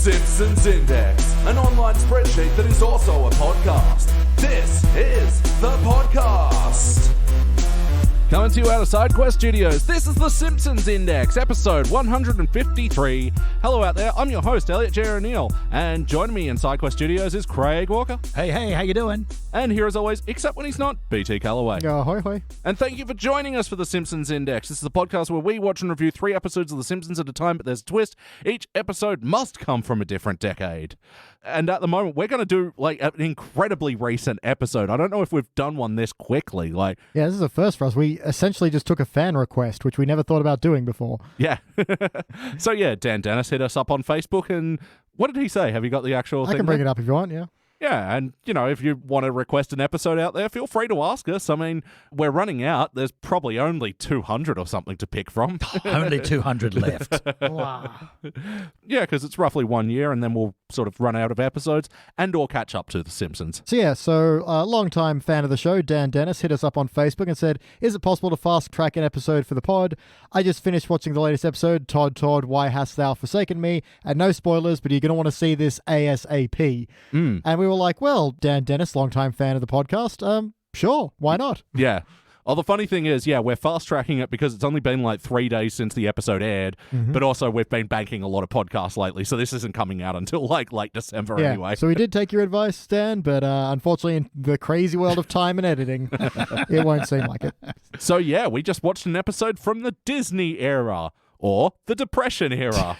Simpsons Index, an online spreadsheet that is also a podcast. This is the podcast. Coming to you out of SideQuest Studios, this is the Simpsons Index, episode 153. Hello out there, I'm your host, Elliot Jay O'Neill, and joining me in SideQuest Studios is Craig Walker. Hey, how you doing? And here as always, except when he's not, BT Calloway. Hoi hoi. And thank you for joining us for the Simpsons Index. This is a podcast where we watch and review 3 episodes of The Simpsons at a time, but there's a twist. Each episode must come from a different decade. And at the moment, we're going to do like an incredibly recent episode. I don't know if we've done one this quickly. Yeah, this is a first for us. We essentially just took a fan request, which we never thought about doing before. Yeah. So yeah, Dan Dennis hit us up on Facebook, and what did he say? Have you got the actual thing? I can bring it up if you want, yeah. Yeah, and, you know, if you want to request an episode out there, feel free to ask us. I mean, we're running out. There's probably only 200 or something to pick from. Only 200 left. Wow. Yeah, because it's roughly 1 year, and then we'll sort of run out of episodes and or catch up to The Simpsons. So a long-time fan of the show, Dan Dennis, hit us up on Facebook and said, is it possible to fast-track an episode for the pod? I just finished watching the latest episode, Todd, Why Hast Thou Forsaken Me? And no spoilers, but you're going to want to see this ASAP. And we were like, well, Dan Dennis, longtime fan of the podcast, sure, why not? Yeah. Oh, the funny thing is, yeah, we're fast-tracking it because it's only been like 3 days since the episode aired, but also we've been banking a lot of podcasts lately, so this isn't coming out until like late December anyway. So we did take your advice, Dan, but unfortunately in the crazy world of time and editing, it won't seem like it. So yeah, we just watched an episode from the Disney era. Or the Depression era.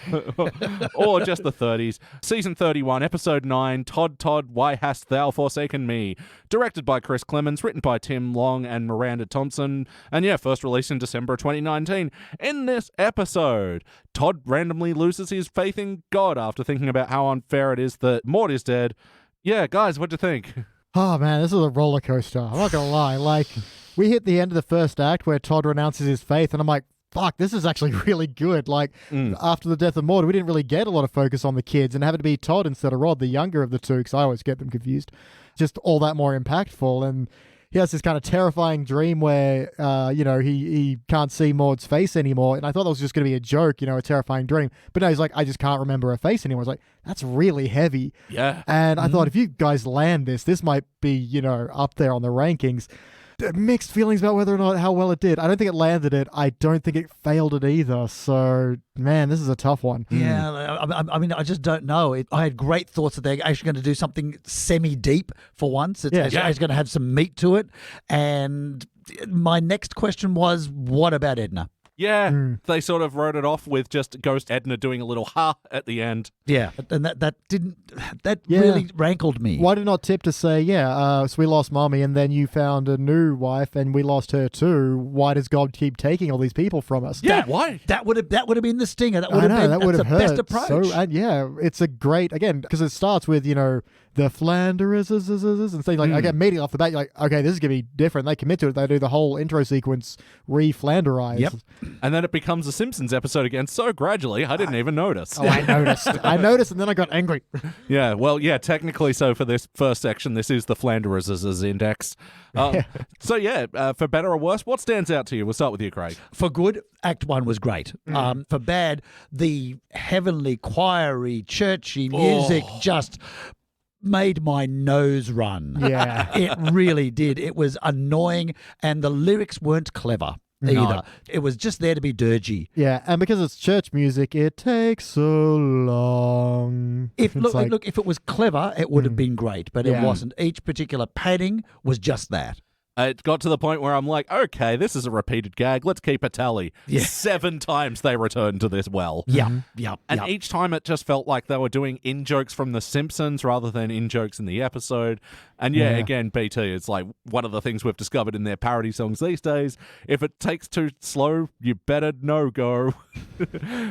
Or just the 30s. Season 31, Episode 9, Todd, Why Hast Thou Forsaken Me? Directed by Chris Clemens, written by Tim Long and Miranda Thompson. And yeah, first released in December 2019. In this episode, Todd randomly loses his faith in God after thinking about how unfair it is that Mort is dead. Yeah, guys, what'd you think? Oh man, this is a roller coaster. I'm not going to lie. Like, we hit the end of the first act where Todd renounces his faith, and I'm like, fuck, this is actually really good. Like, after the death of Mort, we didn't really get a lot of focus on the kids, and having to be Todd instead of Rod, the younger of the two, because I always get them confused, just all that more impactful. And he has this kind of terrifying dream where, he can't see Mort's face anymore. And I thought that was just going to be a joke, a terrifying dream. But no, he's like, I just can't remember her face anymore. I was like, that's really heavy. Yeah. And I thought, if you guys land this might be, up there on the rankings. Mixed feelings about whether or not how well it did. I don't think it landed it. I don't think it failed it either. So, man, this is a tough one. Yeah, I mean, I just don't know. I had great thoughts that they're actually going to do something semi-deep for once. It's going to have some meat to it. And my next question was, what about Edna? Yeah, they sort of wrote it off with just Ghost Edna doing a little ha at the end. Yeah, and that really rankled me. Why did not tip to say, so we lost Mommy and then you found a new wife and we lost her too. Why does God keep taking all these people from us? Yeah, why? That would have been the stinger. That would have been the best approach. So, and it's a great, again, because it starts with, the Flanders and things like, okay, immediately off the bat, you're like, okay, this is going to be different. They commit to it. They do the whole intro sequence re-Flanderized. Yep. And then it becomes a Simpsons episode again so gradually, I didn't even notice. Oh, I noticed. I noticed and then I got angry. Yeah, well, yeah, technically so for this first section, this is the Flanders' index. So yeah, for better or worse, what stands out to you? We'll start with you, Craig. For good, Act 1 was great. For bad, the heavenly, choiry, churchy music just made my nose run. Yeah. It really did. It was annoying, and the lyrics weren't clever either. No. It was just there to be dirgy. Yeah, and because it's church music, it takes so long. If it was clever, it would have been great, but it wasn't. Each particular padding was just that. It got to the point where I'm like, okay, this is a repeated gag. Let's keep a tally. Yeah. 7 times they returned to this well. Yeah. And each time it just felt like they were doing in-jokes from The Simpsons rather than in-jokes in the episode. And again, BT, it's like one of the things we've discovered in their parody songs these days. If it takes too slow, you better no-go.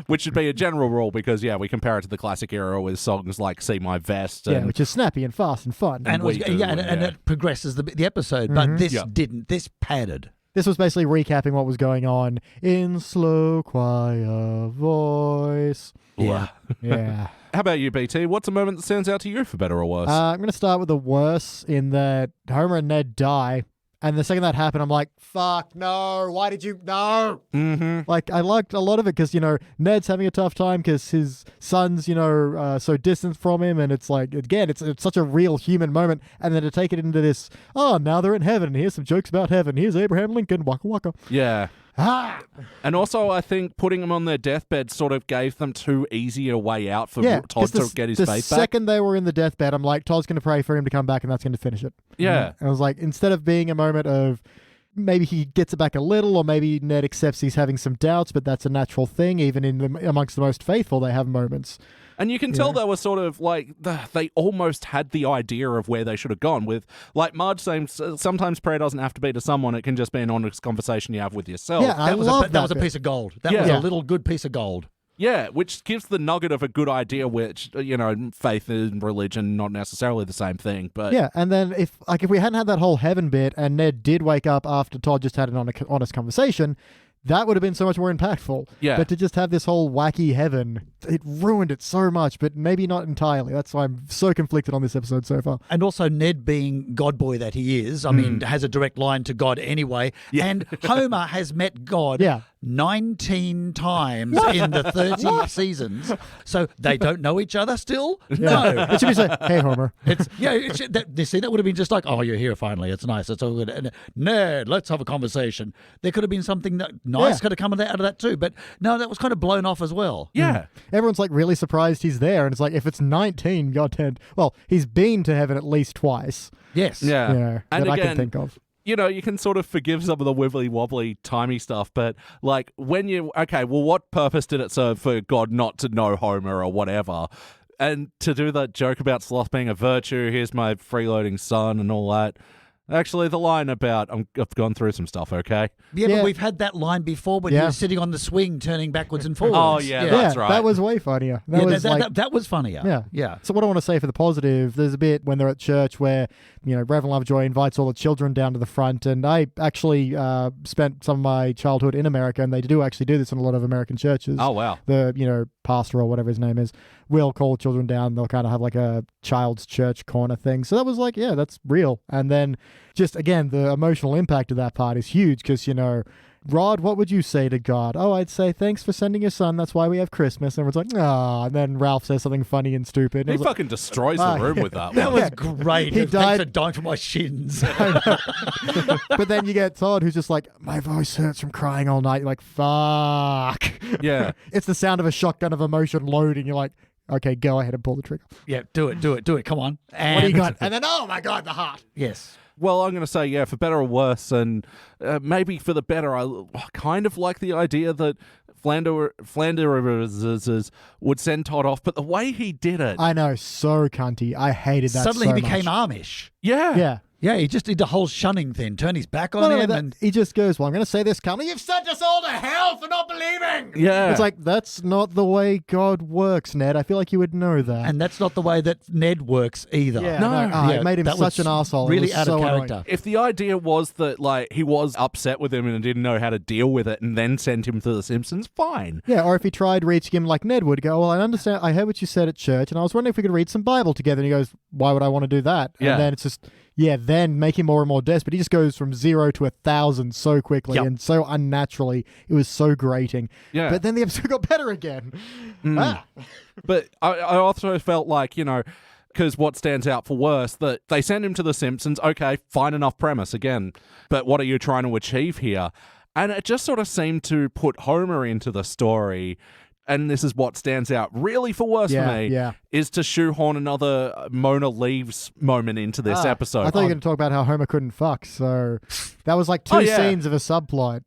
Which should be a general rule because, we compare it to the classic era with songs like See My Vest. And, which is snappy and fast and fun. And it progresses the episode. But this didn't. This padded. This was basically recapping what was going on in slow, quiet voice. Yeah. Yeah. How about you, BT? What's a moment that stands out to you for better or worse? I'm going to start with the worse in that Homer and Ned die, And the second that happened, I'm like, fuck, no, why did you, no. Mm-hmm. Like, I liked a lot of it because, Ned's having a tough time because his son's, so distant from him. And it's like, again, it's such a real human moment. And then to take it into this, now they're in heaven. Here's some jokes about heaven. Here's Abraham Lincoln, waka waka. Yeah. And also, I think putting them on their deathbed sort of gave them too easy a way out for Todd to get his faith back. The second they were in the deathbed, I'm like, Todd's going to pray for him to come back, and that's going to finish it. Yeah. And I was like, instead of being a moment of maybe he gets it back a little, or maybe Ned accepts he's having some doubts, but that's a natural thing. Even amongst the most faithful, they have moments. And you can tell they were sort of like, they almost had the idea of where they should have gone with, like Marge saying, sometimes prayer doesn't have to be to someone, it can just be an honest conversation you have with yourself. Yeah, that was a piece of gold. That was a little good piece of gold. Yeah, which gives the nugget of a good idea, which, faith and religion, not necessarily the same thing. But yeah, and then if we hadn't had that whole heaven bit and Ned did wake up after Todd just had an honest conversation, that would have been so much more impactful. Yeah. But to just have this whole wacky heaven, it ruined it so much, but maybe not entirely. That's why I'm so conflicted on this episode so far. And also Ned being God boy that he is, I mean, has a direct line to God anyway. Yeah. And Homer has met God 19 times in the 30 seasons. So they don't know each other still? Yeah. No. It should be like, hey, Homer. You see, that would have been just like, oh, you're here finally. It's nice. It's all good. And, Ned, let's have a conversation. There could have been something nice could have come out of that too. But no, that was kind of blown off as well. Yeah. Everyone's like really surprised he's there. And it's like, if it's 19, goddamn. Well, he's been to heaven at least twice. Yes. Yeah. And that again, I can think of. You can sort of forgive some of the wibbly-wobbly, timey stuff, but, like, what purpose did it serve for God not to know Homer or whatever? And to do that joke about sloth being a virtue, here's my freeloading son and all that. Actually, the line about, I've gone through some stuff, okay? Yeah, but we've had that line before when you're sitting on the swing turning backwards and forwards. Oh, yeah, that's right. That was way funnier. That was funnier. Yeah. So what I want to say for the positive, there's a bit when they're at church where, Reverend Lovejoy invites all the children down to the front, and I actually spent some of my childhood in America, and they do actually do this in a lot of American churches. Oh, wow. The, pastor or whatever his name is will call children down. They'll kind of have like a child's church corner thing. So that was like, yeah, that's real. And then just, again, the emotional impact of that part is huge because, Rod, what would you say to God? Oh, I'd say, thanks for sending your son. That's why we have Christmas. And everyone's like, and then Ralph says something funny and stupid. He fucking destroys the room with that one. That was great. He died for dying for my shins. But then you get Todd who's just like, my voice hurts from crying all night. You're like, fuck. Yeah. It's the sound of a shotgun of emotion loading. You're like, okay, go ahead and pull the trigger. Yeah, do it. Come on. And what do you got? And then, oh my God, the heart. Yes. Well, I'm going to say, yeah, for better or worse, and maybe for the better, I kind of like the idea that Flanders would send Todd off, but the way he did it... I know, so cunty. I hated that Suddenly so he became much. Amish. Yeah. Yeah. Yeah, he just did the whole shunning thing, turn his back on him. And he just goes, well, I'm going to say this calmly. You've sent us all to hell for not believing. Yeah. It's like, that's not the way God works, Ned. I feel like you would know that. And that's not the way that Ned works either. Yeah, No. It made him such an asshole. Really out of character. Annoying. If the idea was that, like, he was upset with him and didn't know how to deal with it and then sent him to The Simpsons, fine. Yeah, or if he tried reaching him like Ned would, go, well, I understand. I heard what you said at church, and I was wondering if we could read some Bible together. And he goes, why would I want to do that? Yeah. And then it's just... Yeah, then make him more and more desperate. He just goes from 0 to 1,000 so quickly and so unnaturally. It was so grating. Yeah. But then the episode got better again. But I also felt like, because what stands out for worse, that they send him to The Simpsons. Okay, fine enough premise again. But what are you trying to achieve here? And it just sort of seemed to put Homer into the story. And this is what stands out really for worse for me, is to shoehorn another Mona leaves moment into this episode. I thought you were going to talk about how Homer couldn't fuck, so that was like two scenes of a subplot,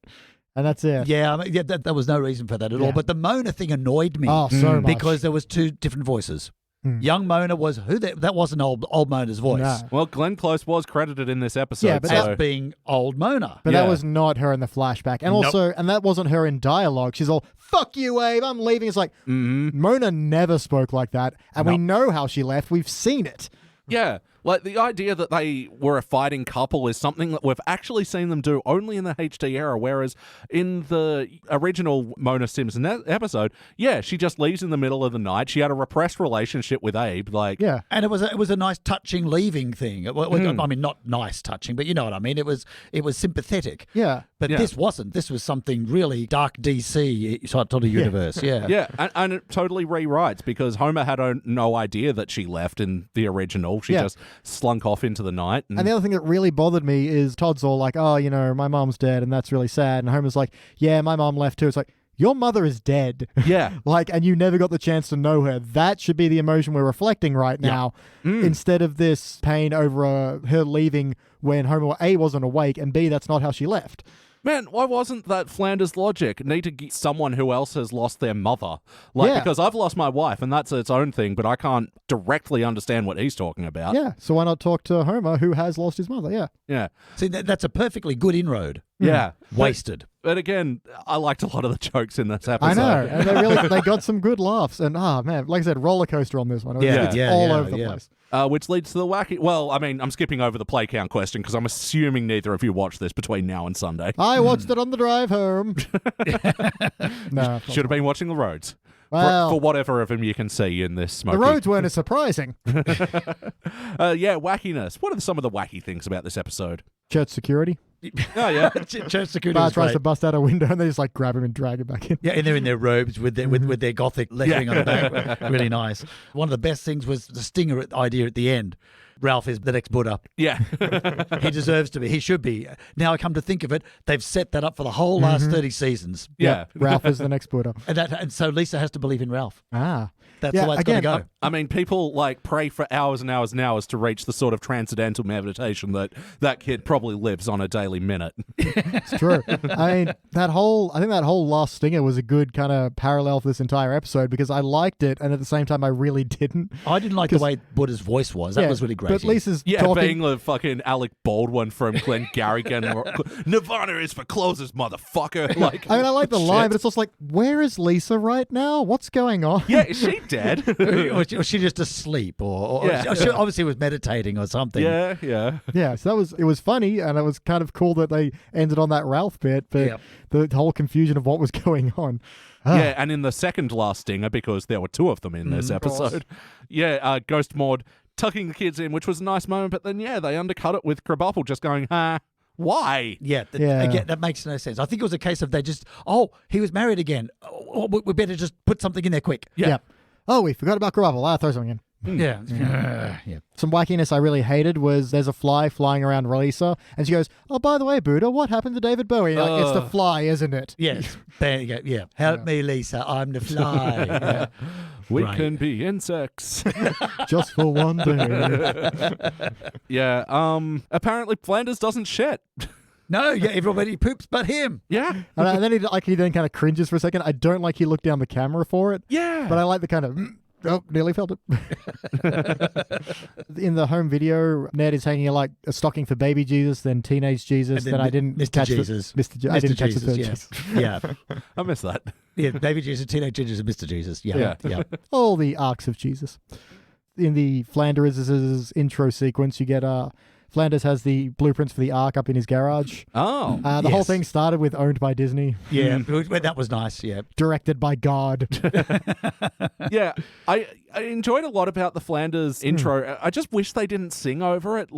and that's it. Yeah, there was no reason for that at all. But the Mona thing annoyed me so much. because there was two different voices. Young Mona was who? That wasn't old Mona's voice. No. Well, Glenn Close was credited in this episode. Yeah, but as being old Mona. But that was not her in the flashback. And also, and that wasn't her in dialogue. She's all, fuck you, Abe, I'm leaving. It's like, Mona never spoke like that. And we know how she left. We've seen it. Yeah. Like, the idea that they were a fighting couple is something that we've actually seen them do only in the HD era, whereas in the original Mona Simpson episode, yeah, she just leaves in the middle of the night. She had a repressed relationship with Abe. Like, Yeah. And it was a nice touching leaving thing. I mean, not nice touching, but you know what I mean. It was sympathetic. Yeah. But Yeah. this wasn't. This was something really dark DC sort of universe. Yeah. yeah, and it totally rewrites, because Homer had no idea that she left in the original. She just slunk off into the night. And the other thing that really bothered me is Todd's all like, oh, you know, my mom's dead and that's really sad. And Homer's like, yeah, my mom left too. It's like, your mother is dead. Yeah. Like, and you never got the chance to know her. That should be the emotion we're reflecting right now, instead of this pain over her leaving when Homer, A, wasn't awake, and B, that's not how she left. Man, why wasn't that Flanders' logic? Need to get someone who else has lost their mother. Like, Yeah. because I've lost my wife, and that's its own thing, but I can't directly understand what he's talking about. Yeah. So why not talk to Homer, who has lost his mother? Yeah. Yeah. See, that's a perfectly good inroad. Yeah. Wasted. But again, I liked a lot of the jokes in this episode. I know. And they got some good laughs. And, man, like I said, roller coaster on this one. It's all over the place. Which leads to the wacky... Well, I mean, I'm skipping over the play count question because I'm assuming neither of you watched this between now and Sunday. I watched it on the drive home. No. Should have been watching the roads. Well, For whatever of them you can see in this smoky... the roads weren't as surprising. Yeah, wackiness. What are some of the wacky things about this episode? Church security. Oh, yeah. Church security Bart was tries great. to bust out a window and they just like grab him and drag him back in. Yeah, and they're in their robes with their gothic lettering on the back. Really nice. One of the best things was the stinger idea at the end. Ralph is the next Buddha. Yeah. He deserves to be. He should be. Now I come to think of it, they've set that up for the whole last 30 seasons. Yeah. Ralph is the next Buddha. And so Lisa has to believe in Ralph. Ah. That's Yeah, the way it's got to again, go. I mean, people like pray for hours and hours and hours to reach the sort of transcendental meditation that kid probably lives on a daily minute. It's true. I think that whole last stinger was a good kind of parallel for this entire episode because I liked it and at the same time I really didn't. I didn't like the way Buddha's voice was. That was really great. But Lisa's Yeah, talking. being the fucking Alec Baldwin from Glenn Garrigan. Nirvana is for closers, motherfucker. Like, I mean, I like the shit. line, but it's also like, where is Lisa right now? What's going on? Yeah, is she dead? or she just asleep, or Yeah. she obviously was meditating or something. Yeah, yeah. Yeah, so it was funny, and it was kind of cool that they ended on that Ralph bit, but Yep. the whole confusion of what was going on. Yeah, and in the second last stinger, because there were two of them in this episode, Ghost Maud tucking the kids in, which was a nice moment, but then, they undercut it with Krabappel just going, why? Yeah, Yeah. Again, that makes no sense. I think it was a case of they just, he was married again. Oh, we better just put something in there quick. Yeah. Oh, we forgot about Krabappel. Throw something in. Yeah. Yeah. Some wackiness I really hated was there's a fly flying around Lisa, and she goes, "Oh, by the way, Buddha, what happened to David Bowie?" Like, it's the fly, isn't it? Yes. There you go. Yeah. Help me, Lisa. I'm the fly. Yeah. We Right. can be insects. Just for one day. Yeah, apparently Flanders doesn't shit. No, yeah, everybody poops but him. Yeah. And then he then kind of cringes for a second. I don't like he looked down the camera for it. Yeah. But I like the kind of, nearly felt it. In the home video, Ned is hanging like a stocking for baby Jesus, then teenage Jesus, And then I didn't Mr. catch Jesus. I didn't catch the third Jesus, Jesus. yeah. I miss that. Yeah, baby Jesus, teenage Jesus, and Mr. Jesus. Yeah. Yeah. All the arcs of Jesus. In the Flanders' intro sequence, you get Flanders has the blueprints for the Ark up in his garage. Oh. The whole Yes. thing started with owned by Disney, Yeah. That was nice. Yeah. directed by God. Yeah, I enjoyed a lot about the Flanders intro. I just wish they didn't sing over it,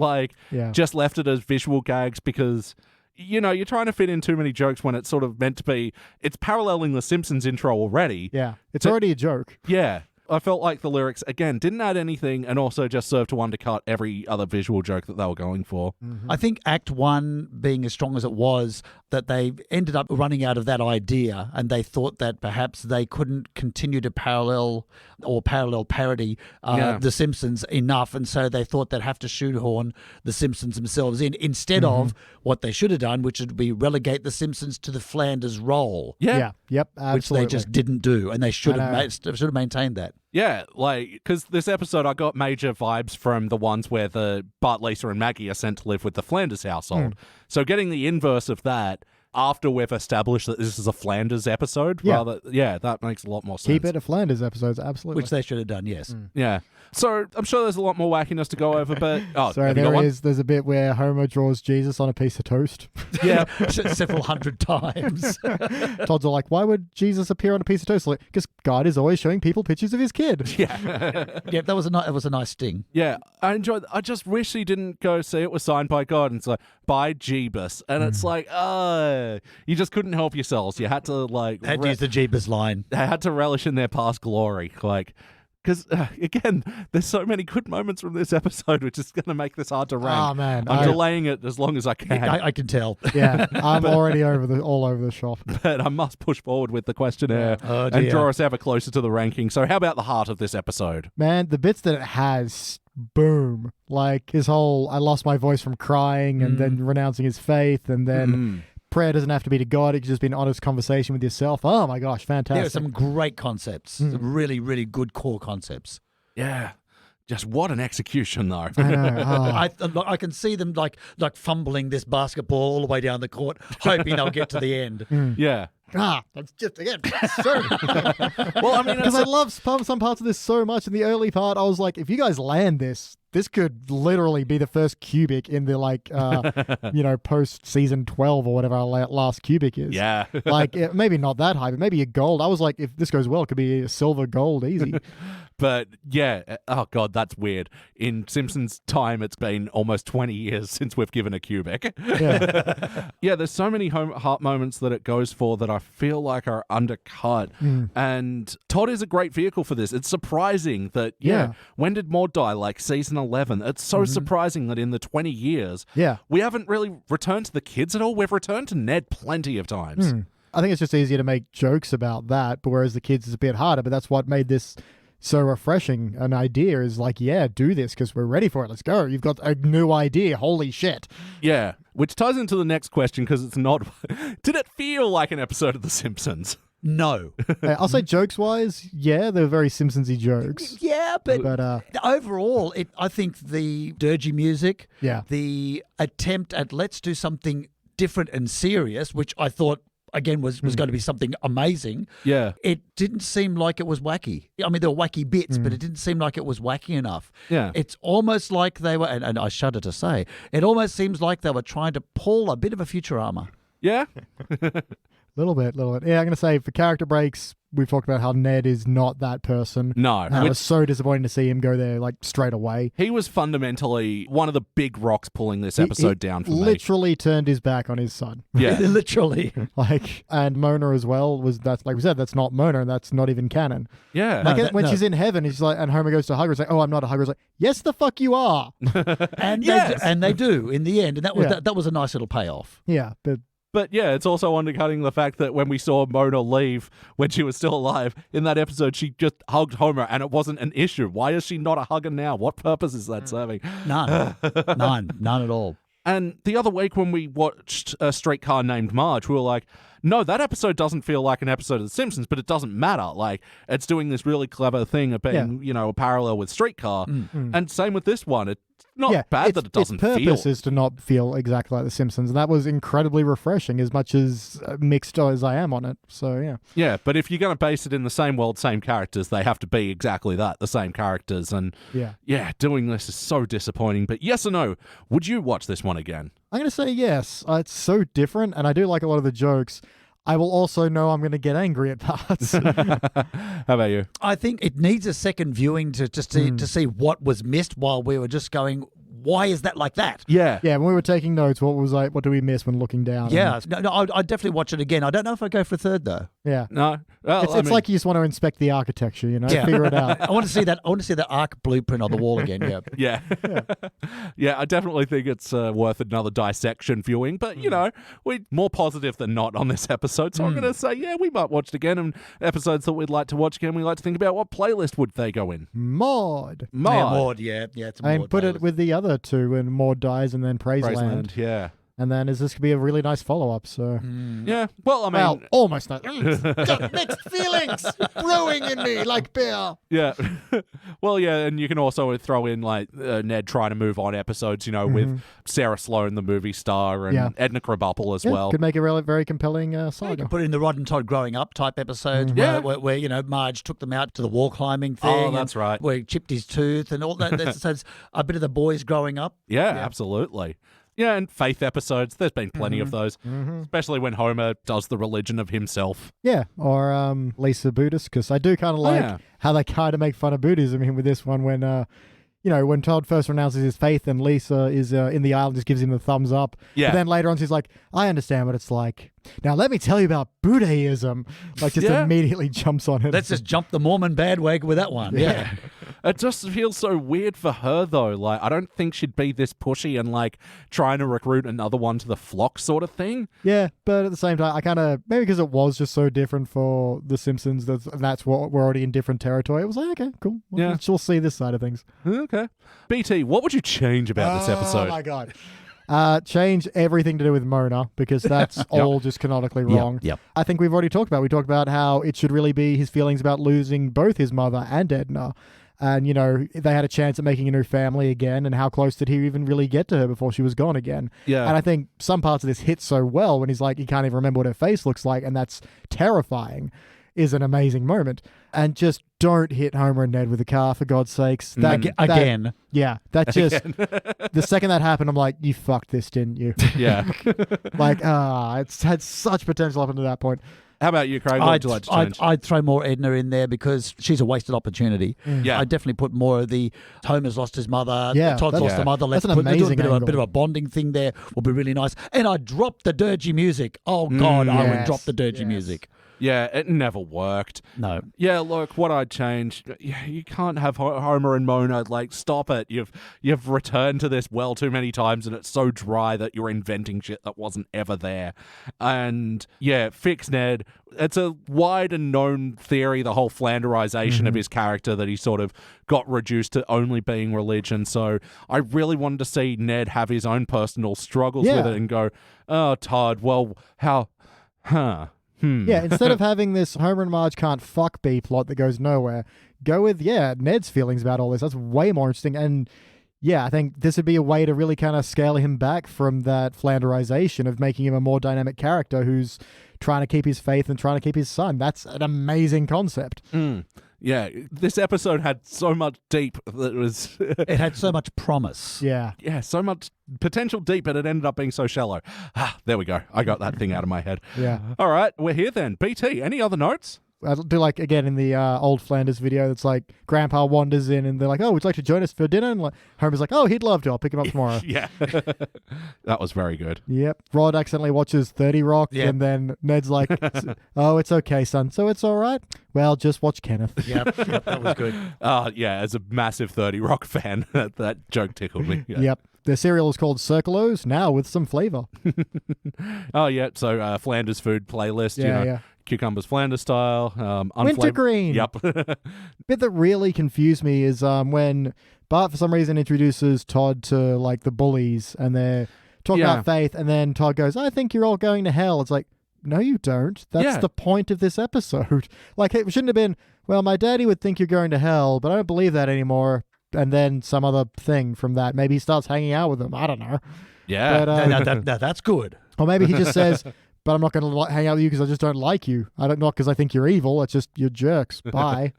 Yeah. just left it as visual gags because, you're trying to fit in too many jokes when it's sort of meant to be, it's paralleling the Simpsons intro already. Yeah. It's already a joke. Yeah. I felt like the lyrics, again, didn't add anything and also just served to undercut every other visual joke that they were going for. I think Act 1 being as strong as it was, that they ended up running out of that idea and they thought that perhaps they couldn't continue to parallel parody The Simpsons enough, and so they thought they'd have to shoehorn The Simpsons themselves in instead of what they should have done, which would be relegate The Simpsons to the Flanders role, Yeah. Yep. which Absolutely. they just didn't do, and they should I know. have maintained that. Yeah, because this episode I got major vibes from the ones where the Bart, Lisa, and Maggie are sent to live with the Flanders household. So getting the inverse of that, after we've established that this is a Flanders episode. Yeah. That makes a lot more sense. Keep it to Flanders episodes, absolutely. Which they should have done, yes. Yeah. So I'm sure there's a lot more wackiness to go over, but Sorry, have you got one? there's a bit where Homer draws Jesus on a piece of toast. Yeah. Several hundred times. Todd's all like, why would Jesus appear on a piece of toast? Like, because God is always showing people pictures of his kid. Yeah. Yeah, that was a nice sting. Yeah, I enjoyed. I just wish he didn't go see it was signed by God, and it's like by Jeebus, and it's like, you just couldn't help yourselves. You had to Had to use the Jeebus line. had to relish in their past glory, because again, there's so many good moments from this episode, which is going to make this hard to rank. Oh, man. I'm delaying it as long as I can, I can tell. Yeah, I'm already all over the shop. but I must push forward with the questionnaire Oh, and dear. draw us ever closer to the ranking. So, how about the heart of this episode? Man, the bits that it has, boom. Like his whole, I lost my voice from crying and then renouncing his faith, and then prayer doesn't have to be to God. It can just be an honest conversation with yourself. Oh my gosh, fantastic. There are some great concepts. Some really, really good core concepts. Yeah, just what an execution, though. I know. Oh. I can see them like fumbling this basketball all the way down the court, hoping they'll get to the end. Yeah. That's just, again, so. Well, I mean, Because I love some parts of this so much. In the early part, I was like, if you guys land this could literally be the first cubic in the post season 12 or whatever our last cubic is. Yeah. Maybe not that high, but maybe a gold. I was like, if this goes well, it could be a silver gold easy. But yeah, oh God, that's weird. In Simpsons time, it's been almost 20 years since we've given a cubic. Yeah. Yeah, there's so many heart moments that it goes for that I feel like are undercut. And Todd is a great vehicle for this. It's surprising that, Yeah. when did Maud die? Like season 11. It's so surprising that in the 20 years, Yeah. we haven't really returned to the kids at all. We've returned to Ned plenty of times. I think it's just easier to make jokes about that, but whereas the kids is a bit harder, but that's what made this so refreshing. An idea is like, yeah, do this because we're ready for it. Let's go. You've got a new idea. Holy shit. Yeah, which ties into the next question because it's not... Did it feel like an episode of The Simpsons? No. I'll say jokes-wise, yeah, they're very Simpsons-y jokes. Yeah, but overall, I think the dirgy music, Yeah. the attempt at let's do something different and serious, which I thought, again, was going to be something amazing. Yeah. It didn't seem like it was wacky. I mean, there were wacky bits, but it didn't seem like it was wacky enough. Yeah. It's almost like they were, and I shudder to say, it almost seems like they were trying to pull a bit of a Futurama. Yeah? Little bit. Yeah, I'm going to say for character breaks, we've talked about how Ned is not that person. No. And it was so disappointing to see him go there like straight away. He was fundamentally one of the big rocks pulling this episode down for me. Literally turned his back on his son. Yeah. Literally. And Mona as well that's like we said, that's not Mona, and that's not even canon. Yeah. Like when she's in heaven, she's like, and Homer goes to hug her, it's like, oh, I'm not a hugger. It's like, yes, the fuck you are. And Yes! they do in the end, and that was Yeah. that was a nice little payoff. Yeah, but But yeah, it's also undercutting the fact that when we saw Mona leave when she was still alive, in that episode, she just hugged Homer and it wasn't an issue. Why is she not a hugger now? What purpose is that serving? None at all. And the other week when we watched A Streetcar Named Marge, we were like, no, that episode doesn't feel like an episode of The Simpsons, but it doesn't matter. Like, it's doing this really clever thing of being, a parallel with Streetcar. And same with this one. It's not bad that it doesn't its purpose feel. is to not feel exactly like The Simpsons, and that was incredibly refreshing as much as mixed as I am on it. So, yeah. Yeah, but if you're going to base it in the same world, same characters, they have to be exactly that, the same characters. And yeah, doing this is so disappointing. But yes or no, would you watch this one again? I'm going to say yes. It's so different, and I do like a lot of the jokes. I will also know I'm going to get angry at parts. How about you? I think it needs a second viewing to see what was missed while we were just going, why is that like that? Yeah. Yeah, when we were taking notes, what do we miss when looking down? Yeah, no, I'd definitely watch it again. I don't know if I'd go for a third though. Yeah. No. Well, It's like you just want to inspect the architecture, figure it out. I want to see that. I want to see the arc blueprint on the wall again. Yeah. Yeah. Yeah, I definitely think it's worth another dissection viewing, but, we're more positive than not on this episode. So I'm going to say, yeah, we might watch it again. And episodes that we'd like to watch again, we like to think about what playlist would they go in. Maud. Maud. Yeah, it's a Maud. And put it playlist. with the other two when Maud dies and then Praiseland. Yeah. And then is this going to be a really nice follow-up? So Yeah. Well, I mean, well, almost not. Got mixed feelings brewing in me like beer. yeah. Well, yeah, and you can also throw in like Ned trying to move on episodes, with Sarah Sloane, the movie star, and Edna Krabappel as well. Could make a really very compelling You saga. can put in the Rod and Todd growing up type episodes where Marge took them out to the wall climbing thing. Oh, that's right. Where he chipped his tooth and all that. So it's a bit of the boys growing up. Yeah, absolutely. Yeah, and faith episodes. There's been plenty of those, especially when Homer does the religion of himself. Yeah, or Lisa Buddhist, because I do kind of like how they kind of make fun of Buddhism with this one when, when Todd first renounces his faith and Lisa is in the aisle and just gives him the thumbs up. Yeah. But then later on she's like, I understand what it's like. Now let me tell you about Buddhism. Like just immediately jumps on it. Let's just jump the Mormon bandwagon with that one. Yeah. It just feels so weird for her, though. Like, I don't think she'd be this pushy and, like, trying to recruit another one to the flock sort of thing. Yeah, but at the same time, I kind of, maybe because it was just so different for The Simpsons, that's what we're already in different territory. It was like, okay, cool. We'll see this side of things. Okay. BT, what would you change about this episode? Oh, my God. Change everything to do with Mona, because that's all just canonically wrong. Yep. I think we talked about how it should really be his feelings about losing both his mother and Edna. And, they had a chance at making a new family again, and how close did he even really get to her before she was gone again? Yeah. And I think some parts of this hit so well when he's like, he can't even remember what her face looks like, and that's terrifying, is an amazing moment. And just don't hit Homer and Ned with a car, for God's sakes. Again. Yeah, that just, the second that happened, I'm like, you fucked this, didn't you? Yeah. It's had such potential up until that point. How about you, Craig? What would you like to change? I'd throw more Edna in there because she's a wasted opportunity. Yeah. I'd definitely put more of the Homer's lost his mother, Todd's lost a mother. Let's That's an put a amazing bit angle. of a bonding thing there. Will be really nice. And I'd drop the dirgy music. Oh, God, I would drop the dirgy music. Yeah, it never worked. No. Yeah, look, what I'd change, you can't have Homer and Mona, like, stop it. You've returned to this well too many times, and it's so dry that you're inventing shit that wasn't ever there. And, fix Ned. It's a wide and known theory, the whole Flanderization of his character, that he sort of got reduced to only being religion. So I really wanted to see Ned have his own personal struggles with it and go, oh, Todd, well, how, Yeah, instead of having this Homer and Marge can't fuck B plot that goes nowhere, go with, Ned's feelings about all this. That's way more interesting. And I think this would be a way to really kind of scale him back from that Flanderization of making him a more dynamic character who's trying to keep his faith and trying to keep his son. That's an amazing concept. Yeah, this episode had so much deep that it was... It had so much promise. Yeah. Yeah, so much potential deep, but it ended up being so shallow. There we go. I got that thing out of my head. Yeah. All right, we're here then. BT, any other notes? I'll do like, again, in the old Flanders video, it's like Grandpa wanders in and they're like, oh, would you like to join us for dinner? And Homer's like, oh, he'd love to. I'll pick him up tomorrow. Yeah. That was very good. Yep. Rod accidentally watches 30 Rock and then Ned's like, oh, it's okay, son. So it's all right? Well, just watch Kenneth. Yep, that was good. As a massive 30 Rock fan, that joke tickled me. Yeah. Yep. The cereal is called Circle-O's, now with some flavor. So Flanders food playlist, cucumbers Flanders style. Wintergreen. Yep. Bit that really confused me is when Bart, for some reason, introduces Todd to, like, the bullies, and they're talking about faith, and then Todd goes, I think you're all going to hell. It's like, no, you don't. That's the point of this episode. Like, it shouldn't have been, well, my daddy would think you're going to hell, but I don't believe that anymore. And then some other thing from that. Maybe he starts hanging out with them. I don't know. Yeah. But, that's good. Or maybe he just says, but I'm not going to hang out with you because I just don't like you. Not because I think you're evil. It's just you're jerks. Bye.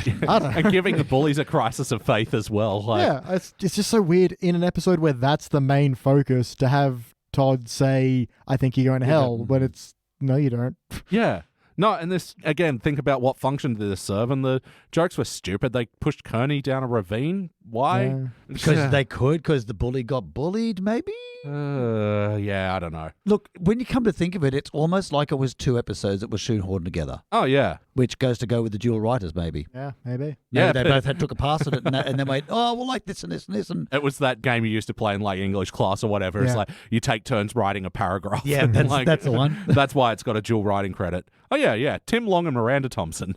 I don't know. And giving the bullies a crisis of faith as well. Like, it's just so weird in an episode where that's the main focus to have Todd say, I think you're going to hell, when it's, no, you don't. Yeah. No, and this, again, think about what function did this serve, and the jokes were stupid. They pushed Kearney down a ravine. Why? Yeah. Because they could, because the bully got bullied, maybe? I don't know. Look, when you come to think of it, it's almost like it was two episodes that were shoehorned together. Oh, yeah. which goes to go with the dual writers, maybe. Yeah, maybe. Yeah, Maybe they both took a pass at it, and then went, oh, we'll like this and this and this. And It was that game you used to play in like English class or whatever. It's Yeah. like you take turns writing a paragraph. yeah, and, that's, like, that's the one. That's why it's got a dual writing credit. Oh yeah. Tim Long and Miranda Thompson.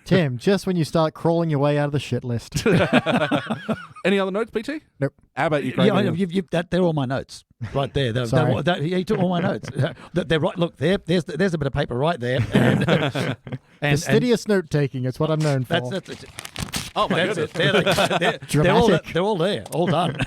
Tim, just when you start crawling your way out of the shit list. Any other notes, BT? Nope. How about you, Craig? They're all my notes right there. Sorry. He took all my notes. They're right. Look, there's a bit of paper right there. And, Fastidious note taking. It's what I'm known for. that's Oh my That's goodness. it. They're all Dramatic. there, all done.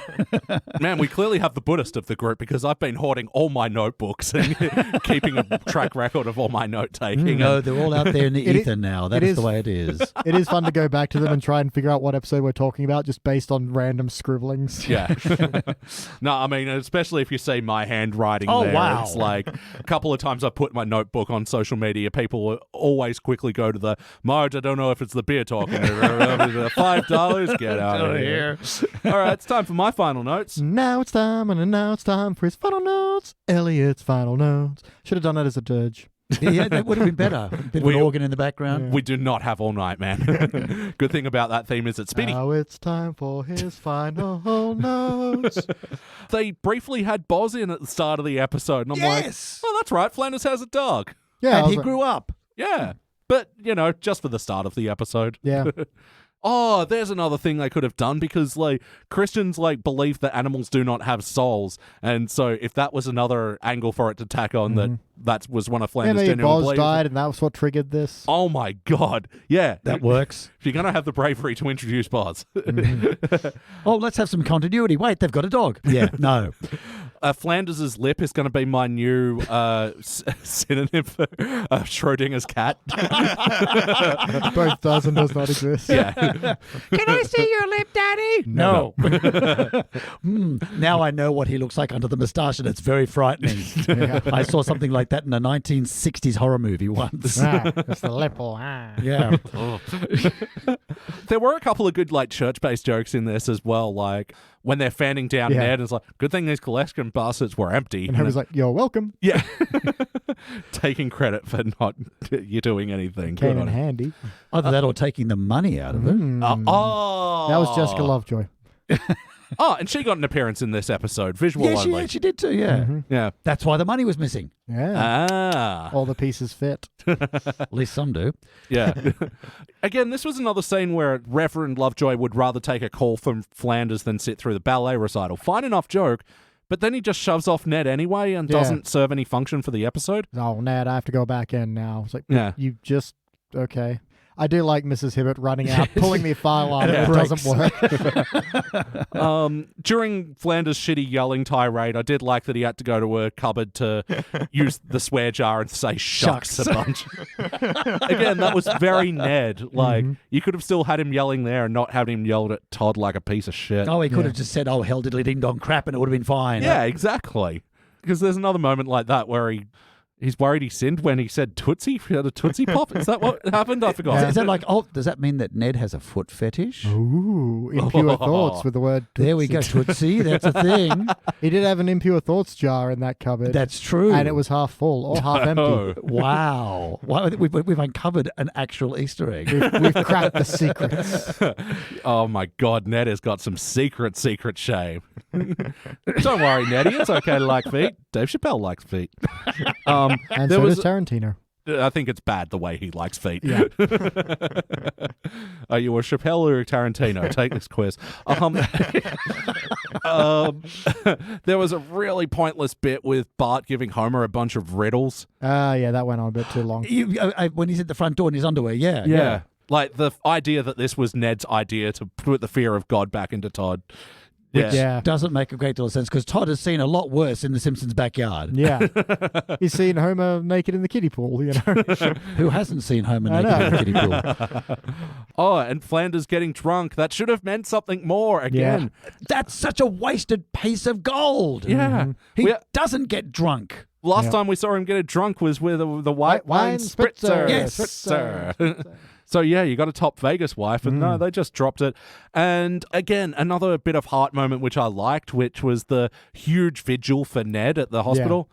Man, we clearly have the Buddhist of the group because I've been hoarding all my notebooks and keeping a track record of all my note taking. No, they're all out there in the It ether is- now. it That is is- the way it is. It is fun to go back to them and try and figure out what episode we're talking about just based on random scribblings. Yeah. No, I mean, especially if you see my handwriting Oh, there. wow. It's like a couple of times I put my notebook on social media, people will always quickly go to the, Marge, I don't know if it's the beer talking. $5, get out of here. All right, it's time for my final notes. Now it's time for his final notes. Elliot's final notes. Should have done that as a dirge. Yeah, that would have been better. A bit of an organ in the background. We do not have all night, man. Good thing about that theme is it's speedy. Now it's time for his final notes. They briefly had Boz in at the start of the episode, and I'm like, Yes. oh, that's right, Flanders has a dog. Yeah, I And was he like, grew up. Yeah. But, just for the start of the episode. Yeah. Oh, there's another thing they could have done because, like, Christians, like, believe that animals do not have souls. And so if that was another angle for it to tack on, that was one of Flanders' Maybe genuine Boz beliefs. died and that was what triggered this. Oh, my God. Yeah. That works. If you're going to have the bravery to introduce Boz. Oh, let's have some continuity. Wait, they've got a dog. Yeah, no. Flanders' lip is going to be my new synonym for Schrodinger's cat. Both does and does not exist. Yeah. Can I see your lip, Daddy? No. Now I know what he looks like under the moustache, and it's very frightening. I saw something like that in a 1960s horror movie once. It's the lip. Yeah. There were a couple of good, like, church-based jokes in this as well, like when they're fanning down Yeah. Ned, it's like, good thing these collection baskets were empty. And Homer's like, you're welcome. yeah. Taking credit for not you doing anything. Came Good in on him. handy. Either that or taking the money out of it. Oh. That was Jessica Lovejoy. Oh, and she got an appearance in this episode, visual Yeah, only. she did too, yeah. Yeah. That's why the money was missing. Yeah. Ah. All the pieces fit. At least some do. Yeah. Again, this was another scene where Reverend Lovejoy would rather take a call from Flanders than sit through the ballet recital. Fine enough joke, but then he just shoves off Ned anyway and doesn't serve any function for the episode. Oh, Ned, I have to go back in now. It's like, Yeah. you just, okay. I do like Mrs. Hibbert running out, pulling the file on, And and it it doesn't work. During Flanders' shitty yelling tirade, I did like that he had to go to a cupboard to use the swear jar and say shucks a bunch. Again, that was very Ned. Like, you could have still had him yelling there and not had him yelled at Todd like a piece of shit. Oh, he could have just said, oh, hell diddly ding dong crap, and it would have been fine. Yeah, exactly. Because there's another moment like that where he's worried he sinned when he said Tootsie. He had a Tootsie Pop. Is that what happened? I forgot. Is that like, oh, does that mean that Ned has a foot fetish? Ooh, impure thoughts with the word There we go, Tootsie. That's a thing. He did have an impure thoughts jar in that cupboard. That's true. And it was half full or half empty. Oh. Wow. We've uncovered an actual Easter egg. We've cracked the secrets. Oh my God, Ned has got some secret shame. Don't worry, Nettie. It's okay to like feet. Dave Chappelle likes feet. And There so was- does Tarantino. I think it's bad the way he likes feet. Yeah. Are you a Chappelle or a Tarantino? Take this quiz. There was a really pointless bit with Bart giving Homer a bunch of riddles. Yeah, that went on a bit too long. When he's at the front door in his underwear, yeah. Yeah. Like the idea that this was Ned's idea to put the fear of God back into Todd. Yeah. Yeah. Doesn't make a great deal of sense because Todd has seen a lot worse in the Simpsons' backyard. Yeah. He's seen Homer naked in the kiddie pool, you know. Who hasn't seen Homer I naked in know. the kiddie pool? Oh, and Flanders getting drunk. That should have meant something more again. That's such a wasted piece of gold. Yeah. He doesn't get drunk. Last time we saw him get drunk was with the white wine spritzer. Yes. Spritzer. So, yeah, you got a top Vegas wife, and no, they just dropped it. And again, another bit of heart moment, which I liked, which was the huge vigil for Ned at the hospital.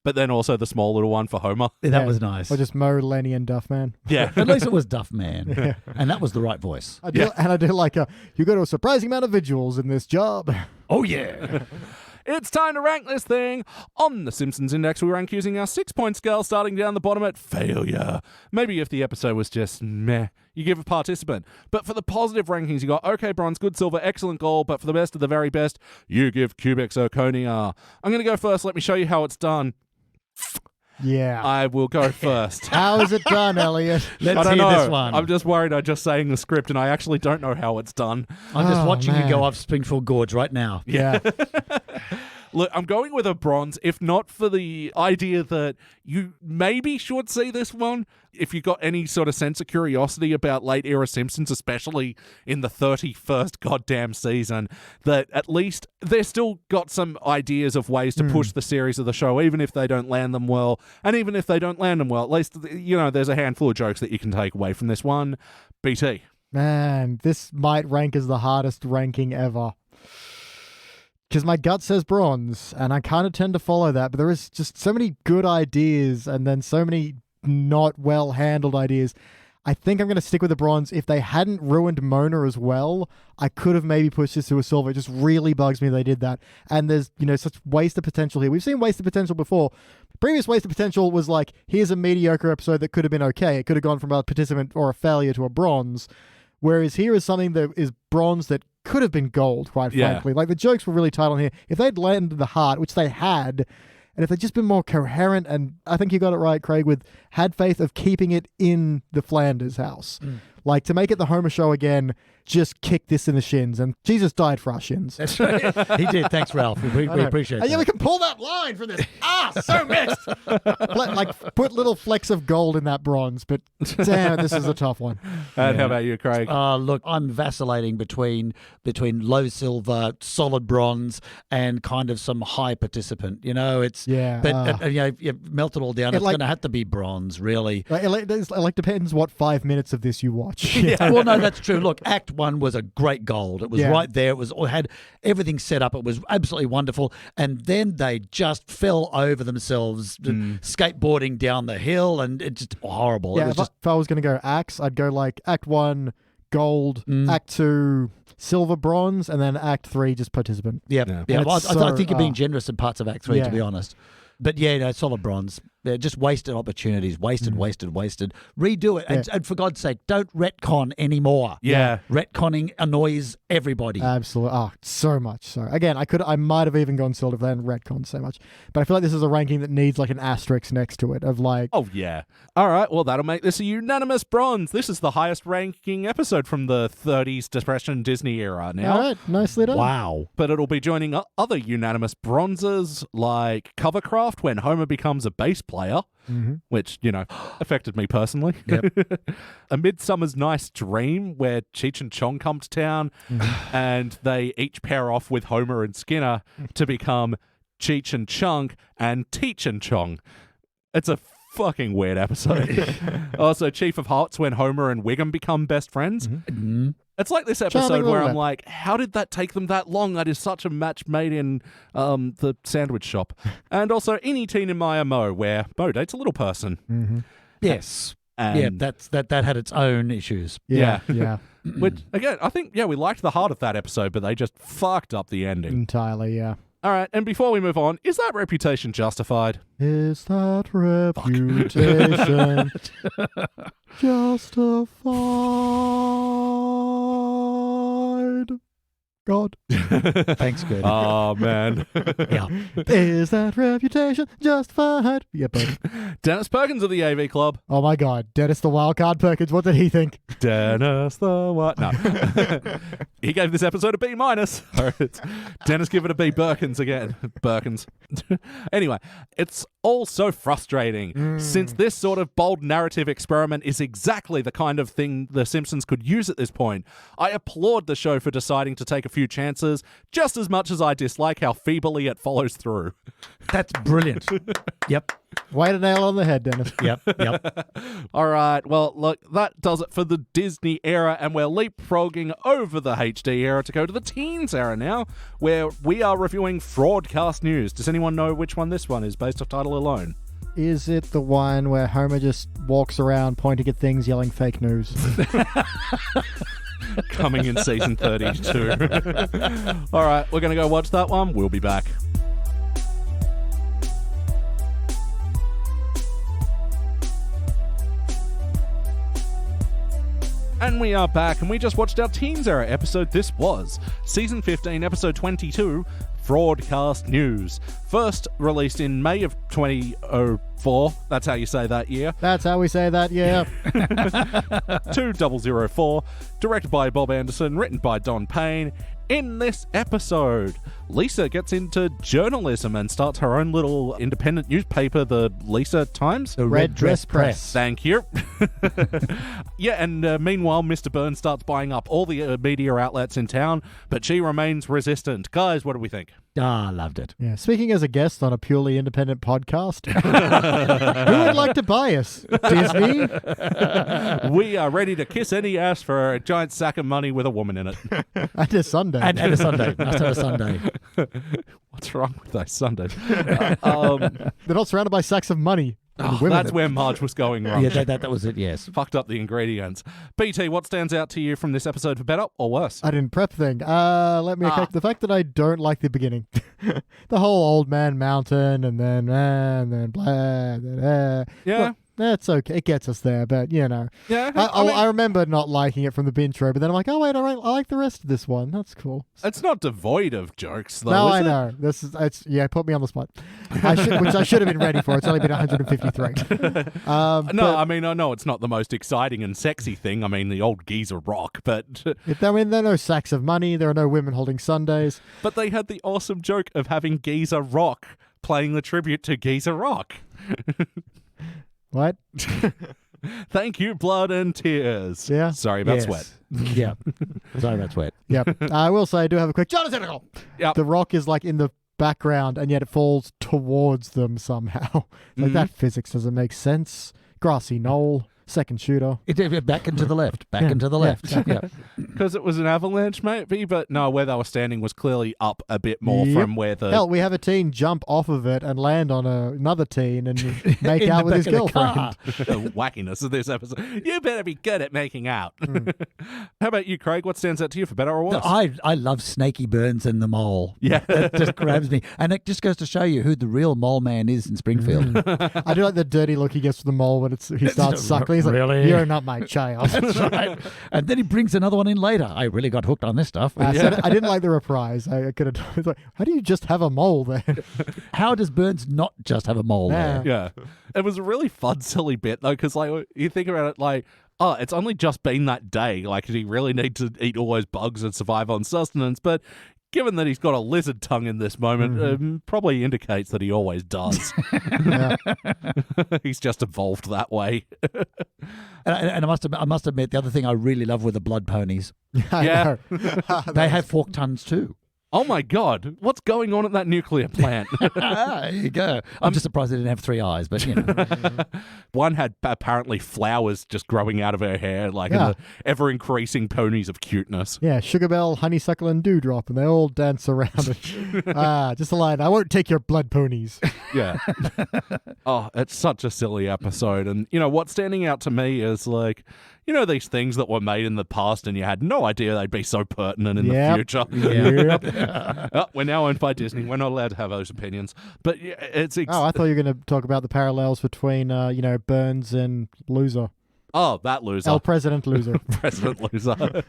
but then also the small little one for Homer. That was nice. Or just Moe, Lenny, and Duffman. Yeah. At least it was Duff Man. And that was the right voice. I do like you go to a surprising amount of visuals in this job. Oh, yeah. It's time to rank this thing. On the Simpsons Index, we rank using our 6-point scale, starting down the bottom at failure. Maybe if the episode was just meh, you give a participant. But for the positive rankings, you got okay bronze, good silver, excellent gold, but for the best of the very best, you give cubic zirconia. I'm going to go first. Let me show you how it's done. Yeah. I will go first. How is it done, Elliot? Let's I don't hear know. this one. I'm just worried I'm just saying the script and I actually don't know how it's done. I'm just Oh, watching you man. go up Springfield Gorge right now. Yeah. Look, I'm going with a bronze, if not for the idea that you maybe should see this one. If you got any sort of sense of curiosity about late era Simpsons, especially in the 31st goddamn season, that at least they've still got some ideas of ways to push the series of the show, even if they don't land them well. And even if they don't land them well, at least, there's a handful of jokes that you can take away from this one. BT. Man, this might rank as the hardest ranking ever. Because my gut says bronze, and I kind of tend to follow that, but there is just so many good ideas and then so many not well-handled ideas. I think I'm going to stick with the bronze. If they hadn't ruined Mona as well, I could have maybe pushed this to a silver. It just really bugs me they did that. And there's, such wasted potential here. We've seen wasted potential before. Previous wasted potential was like, here's a mediocre episode that could have been okay. It could have gone from a participant or a failure to a bronze. Whereas here is something that is bronze that could have been gold, quite frankly. Like, the jokes were really tight on here. If they'd landed the heart, which they had, and if they'd just been more coherent, and I think you got it right, Craig, with had faith of keeping it in the Flanders house. Like, to make it the Homer show again, just kick this in the shins. And Jesus died for our shins. That's right. He did. Thanks, Ralph. We appreciate And that. we can pull that line from this. So mixed. Like, put little flecks of gold in that bronze, but damn, this is a tough one. And how about you, Craig? Look, I'm vacillating between low silver, solid bronze, and kind of some high participant. It's if you melt it all down, it's going to have to be bronze, really. It depends what 5 minutes of this you watch. Well, no, that's true. Look, Act 1 was a great gold. It was right there. It had everything set up. It was absolutely wonderful. And then they just fell over themselves, skateboarding down the hill, and it's just horrible. Yeah, It was just if I was going to go acts, I'd go like Act 1, gold, Act 2, silver, bronze, and then Act 3, just participant. Yeah. Well, I think you're being generous in parts of Act 3, to be honest. But solid bronze. Just wasted opportunities. Wasted. Redo it. And for God's sake, don't retcon anymore. Yeah. Retconning annoys everybody. Absolutely. Oh, so much so. Again, I might have even gone silver if they hadn't retconned so much. But I feel like this is a ranking that needs like an asterisk next to it of like... Oh, yeah. All right, well, that'll make this a unanimous bronze. This is the highest ranking episode from the 30s Depression Disney era now. All right, nicely done. Wow. But it'll be joining other unanimous bronzes like Covercraft when Homer becomes a bass player, which, affected me personally. Yep. A Midsummer's Nice Dream where Cheech and Chong come to town and they each pair off with Homer and Skinner to become Cheech and Chong and Teach and Chong. It's a fucking weird episode. Also, Chief of Hearts when Homer and Wiggum become best friends. It's like this episode Charming where little I'm like, how did that take them that long? That is such a match made in the sandwich shop. And also Eeny Teeny Maya Mo, where Mo dates a little person. Yes. And that had its own issues. Yeah. which, again, I think, we liked the heart of that episode, but they just fucked up the ending. Entirely, yeah. All right, and before we move on, is that reputation justified? Is that reputation justified? God. Thanks, good. Oh, man. Yeah. Is that reputation justified? Yeah, buddy. Dennis Perkins of the AV Club. Oh my God. Dennis the Wildcard Perkins. What did he think? Dennis the what? No. He gave this episode a B-. Dennis give it a B. Birkins again. Birkins. Anyway, it's all so frustrating since this sort of bold narrative experiment is exactly the kind of thing The Simpsons could use at this point. I applaud the show for deciding to take a few few chances, just as much as I dislike how feebly it follows through. That's brilliant. Yep. Way to nail on the head, Dennis. Yep. All right, well, look, that does it for the Disney era, and we're leapfrogging over the HD era to go to the teens era now, where we are reviewing Fraudcast News. Does anyone know which one this one is based off title alone? Is it the one where Homer just walks around pointing at things, yelling fake news? Coming in season 32. All right, we're going to go watch that one. We'll be back. And we are back, and we just watched our Teens Era episode. This was Season 15, Episode 22, Fraudcast News. First released in May of 2004. That's how you say that year. That's how we say that, yeah. 2004. Directed by Bob Anderson, written by Don Payne. In this episode, Lisa gets into journalism and starts her own little independent newspaper, the Lisa Times. The Red Dress Press. Thank you. Yeah, and meanwhile, Mr. Burns starts buying up all the media outlets in town, but she remains resistant. Guys, what do we think? I loved it. Yeah. Speaking as a guest on a purely independent podcast, who would like to buy us? Disney? We are ready to kiss any ass for a giant sack of money with a woman in it. And a Sunday. And a Sunday. Must have a Sunday. What's wrong with those Sundays? They're not surrounded by sacks of money. That's where Marge was going wrong. Yeah, that was it, yes. Fucked up the ingredients. BT, what stands out to you from this episode for better or worse? I didn't prep thing. Let me check the fact that I don't like the beginning. The whole old man mountain and then blah, blah, blah. Yeah. Look, that's okay. It gets us there, but you know. Yeah. I remember not liking it from the intro, but then I'm like, oh wait, I like the rest of this one. That's cool. It's not devoid of jokes, though. No, is I it? know. Put me on the spot. Which I should have been ready for. It's only been 153. I mean, I know it's not the most exciting and sexy thing. I mean, the old geezer rock, but there are no sacks of money. There are no women holding Sundays. but they had the awesome joke of having Geezer Rock playing the tribute to Geezer Rock. What? Thank you, Blood and Tears. Yeah. Sorry about Yes. sweat. Yeah. Sorry about sweat. Yep. I will say I do have a quick Jonathan. Yep. The rock is like in the background and yet it falls towards them somehow. Like that physics doesn't make sense. Grassy knoll, second shooter. Back and to the left. Back and to the left. Yeah. Because it was an avalanche, maybe, but no, where they were standing was clearly up a bit more Yep. from where the... Hell, we have a teen jump off of it and land on another teen and make In out the with his back of the girlfriend. car. the wackiness of this episode. You better be good at making out. How about you, Craig? What stands out to you for better or worse? I love Snaky Burns and the mole. Yeah. That just grabs me. And it just goes to show you who the real mole man is in Springfield. I do like the dirty look he gets from the mole when he starts suckling. He's like, Really? you're not my child. That's right. And then he brings another one in later. I really got hooked on this stuff. I didn't like the reprise. I could have. It's like, how do you just have a mole there? How does Burns not just have a mole there? Yeah. It was a really fun, silly bit, though, because like you think about it like, oh, it's only just been that day. Like, did he really need to eat all those bugs and survive on sustenance? But given that he's got a lizard tongue in this moment, probably indicates that he always does. He's just evolved that way. And I must admit, the other thing I really love were the blood ponies. Yeah. They have forked tongues too. Oh my God, what's going on at that nuclear plant? There you go. I'm just surprised they didn't have 3 eyes, but you know. One had apparently flowers just growing out of her hair, like in the ever-increasing ponies of cuteness. Yeah, Sugarbell, Honeysuckle, and Dewdrop, and they all dance around it. Just a line. I won't take your blood ponies. Yeah. Oh, it's such a silly episode. And, you know, what's standing out to me is like, you know, these things that were made in the past and you had no idea they'd be so pertinent in the future. We're now owned by Disney. We're not allowed to have those opinions. But yeah, it's... I thought you were going to talk about the parallels between, Burns and Loser. Oh, that loser. El President Loser. President Loser.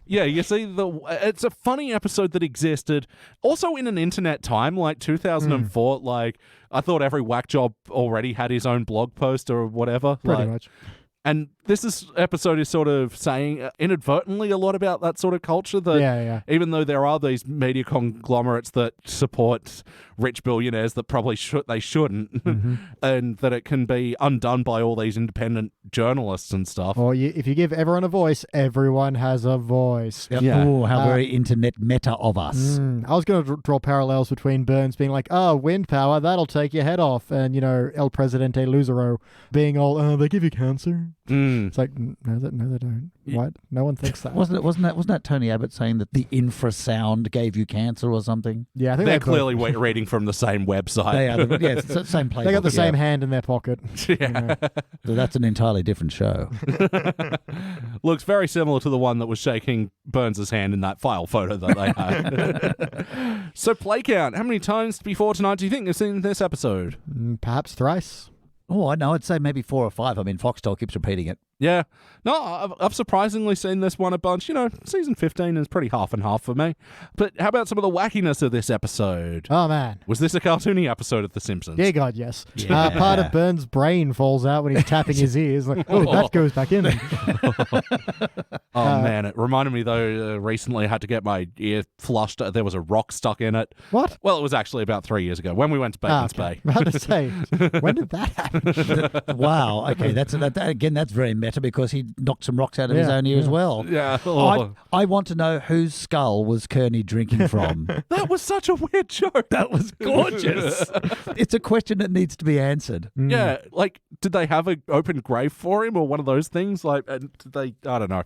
Yeah, you see, it's a funny episode that existed. Also in an internet time, like 2004, like, I thought every whack job already had his own blog post or whatever. Pretty much. And this episode is sort of saying inadvertently a lot about that sort of culture. That even though there are these media conglomerates that support rich billionaires that probably they shouldn't, and that it can be undone by all these independent journalists and stuff. Or if you give everyone a voice, everyone has a voice. Yep. Yeah. Ooh, how very internet meta of us. I was going to draw parallels between Burns being like, wind power, that'll take your head off. And, El Presidente Luzero being all, they give you cancer. It's like, no, they don't. What? No one thinks that. Wasn't that Tony Abbott saying that the infrasound gave you cancer or something? Yeah, I think They're clearly reading from the same website. They are. It's the same place. They got the same hand in their pocket. Yeah. So that's an entirely different show. Looks very similar to the one that was shaking Burns' hand in that file photo that they had. So play count. How many times before tonight do you think you've seen this episode? Perhaps thrice. Oh, I know. I'd say maybe 4 or 5. I mean, Foxtel keeps repeating it. Yeah. No, I've surprisingly seen this one a bunch. Season 15 is pretty half and half for me. But how about some of the wackiness of this episode? Oh, man. Was this a cartoony episode of The Simpsons? Yeah, God, yes. Yeah. Part of Burns' brain falls out when he's tapping his ears. Like, that goes back in. Man, it reminded me, though, recently I had to get my ear flushed. There was a rock stuck in it. What? Well, it was actually about 3 years ago when we went to Bacon's Bay. About to say, when did that happen? Wow. Okay, that's very meta because he knocked some rocks out of his own ear as well. Yeah. I want to know whose skull was Kearney drinking from. That was such a weird joke. That was gorgeous. It's a question that needs to be answered. Yeah, did they have an open grave for him or one of those things? Did they? I don't know.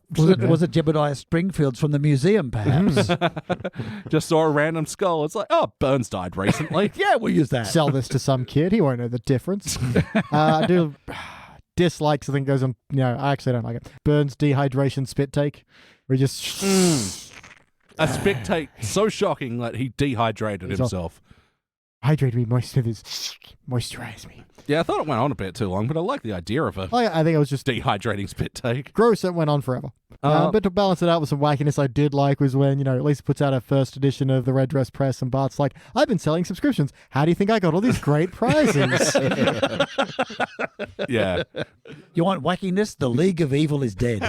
Was it Jebediah Springfield's from the museum, perhaps? Just saw a random skull. It's like, Burns died recently. Yeah, we'll use that. Sell this to some kid. He won't know the difference. I do dislikes, I think, goes on. I actually don't like it. Burns dehydration spit take. We just a spit take so shocking that he dehydrated himself. Hydrate me, moisturize me. Yeah, I thought it went on a bit too long, but I like the idea of it. I think it was just Dehydrating spit take. Gross, it went on forever. But to balance it out with some wackiness I did like was when, at least puts out a first edition of the Red Dress Press and Bart's like, I've been selling subscriptions. How do you think I got all these great prizes? Yeah. You want wackiness? The League of Evil is dead.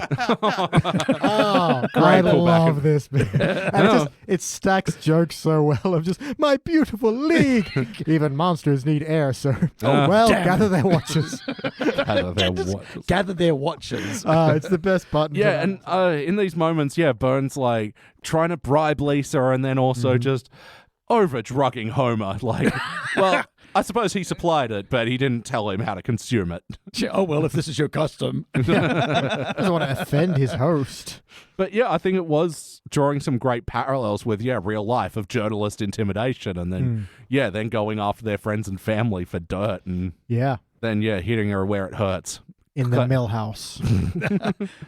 I love this bit. And it stacks jokes so well of just, my beautiful league. Even monsters need air, sir. Gather their watches. Gather their watches. It's the best button. Yeah, and in these moments, Burns trying to bribe Lisa and then also just over-drugging Homer. I suppose he supplied it, but he didn't tell him how to consume it. Oh, well, if this is your custom. Doesn't want to offend his host. But yeah, I think it was drawing some great parallels with, real life of journalist intimidation and then, then going after their friends and family for dirt and then, hitting her where it hurts. In the millhouse.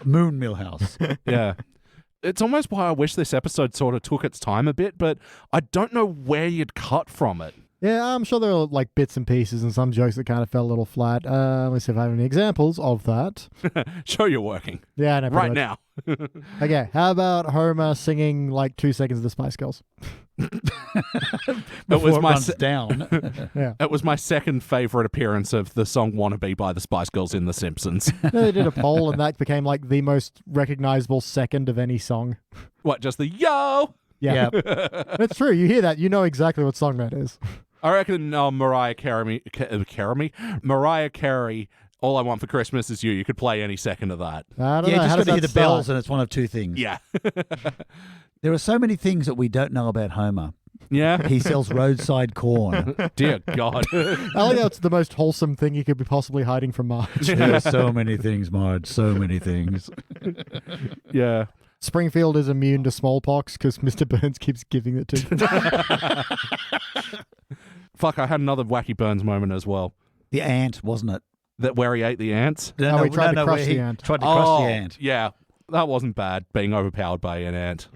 Moon Millhouse. Yeah. It's almost why I wish this episode sort of took its time a bit, but I don't know where you'd cut from it. Yeah, I'm sure there were bits and pieces and some jokes that kind of fell a little flat. Let's see if I have any examples of that. Show you're working. Yeah, I know. Right now. Okay, how about Homer singing 2 seconds of the Spice Girls? It was my second favorite appearance of the song Wannabe by the Spice Girls in The Simpsons. They did a poll and that became the most recognizable second of any song. What, just the yo? Yeah. That's true. You hear that, you know exactly what song that is. I reckon Mariah Carey, All I Want for Christmas Is You. You could play any second of that. I don't know. Just How got to hear does the that bells start? and it's one of two things. Yeah. There are so many things that we don't know about Homer. Yeah. He sells roadside corn. Dear God. I think that's the most wholesome thing you could be possibly hiding from Marge. There are so many things, Marge. So many things. Yeah. Springfield is immune to smallpox because Mr. Burns keeps giving it to him. Fuck, I had another wacky Burns moment as well. The ant, wasn't it? That where he ate the ants? No, he tried to crush the ant. Tried to crush the ant. Yeah. That wasn't bad, being overpowered by an ant.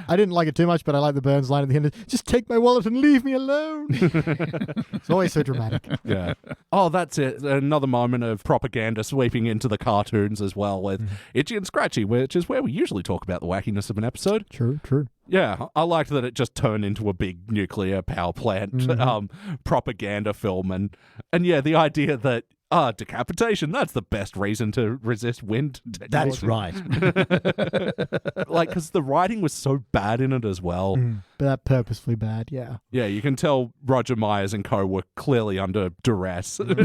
I didn't like it too much, but I like the Burns line at the end. Just take my wallet and leave me alone. It's always so dramatic. Yeah. Oh, that's it. Another moment of propaganda sweeping into the cartoons as well with Itchy and Scratchy, which is where we usually talk about the wackiness of an episode. True. Yeah, I liked that it just turned into a big nuclear power plant propaganda film. And yeah, the idea that decapitation, that's the best reason to resist wind technology. That's right. like, because the writing was so bad in it as well. But that purposefully bad, yeah. Yeah, you can tell Roger Myers and co were clearly under duress. But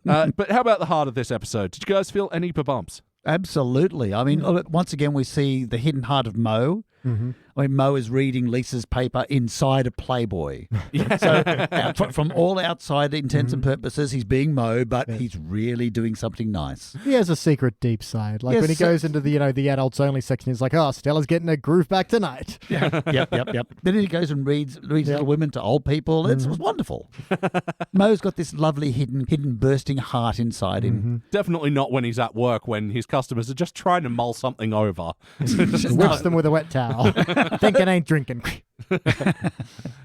how about the heart of this episode? Did you guys feel any bumps? Absolutely. I mean, once again, we see the hidden heart of Mo. I mean, Mo is reading Lisa's paper inside a Playboy. So from all outside intents and purposes, he's being Mo, but he's really doing something nice. He has a secret deep side. Like when he goes into the the adults only section, he's like, "Oh, Stella's getting a groove back tonight." Yep. Then he goes and reads Little Women to old people. It's wonderful. Mo's got this lovely hidden bursting heart inside him. Definitely not when he's at work, when his customers are just trying to mull something over. Whips them with a wet towel. Thinking ain't drinking.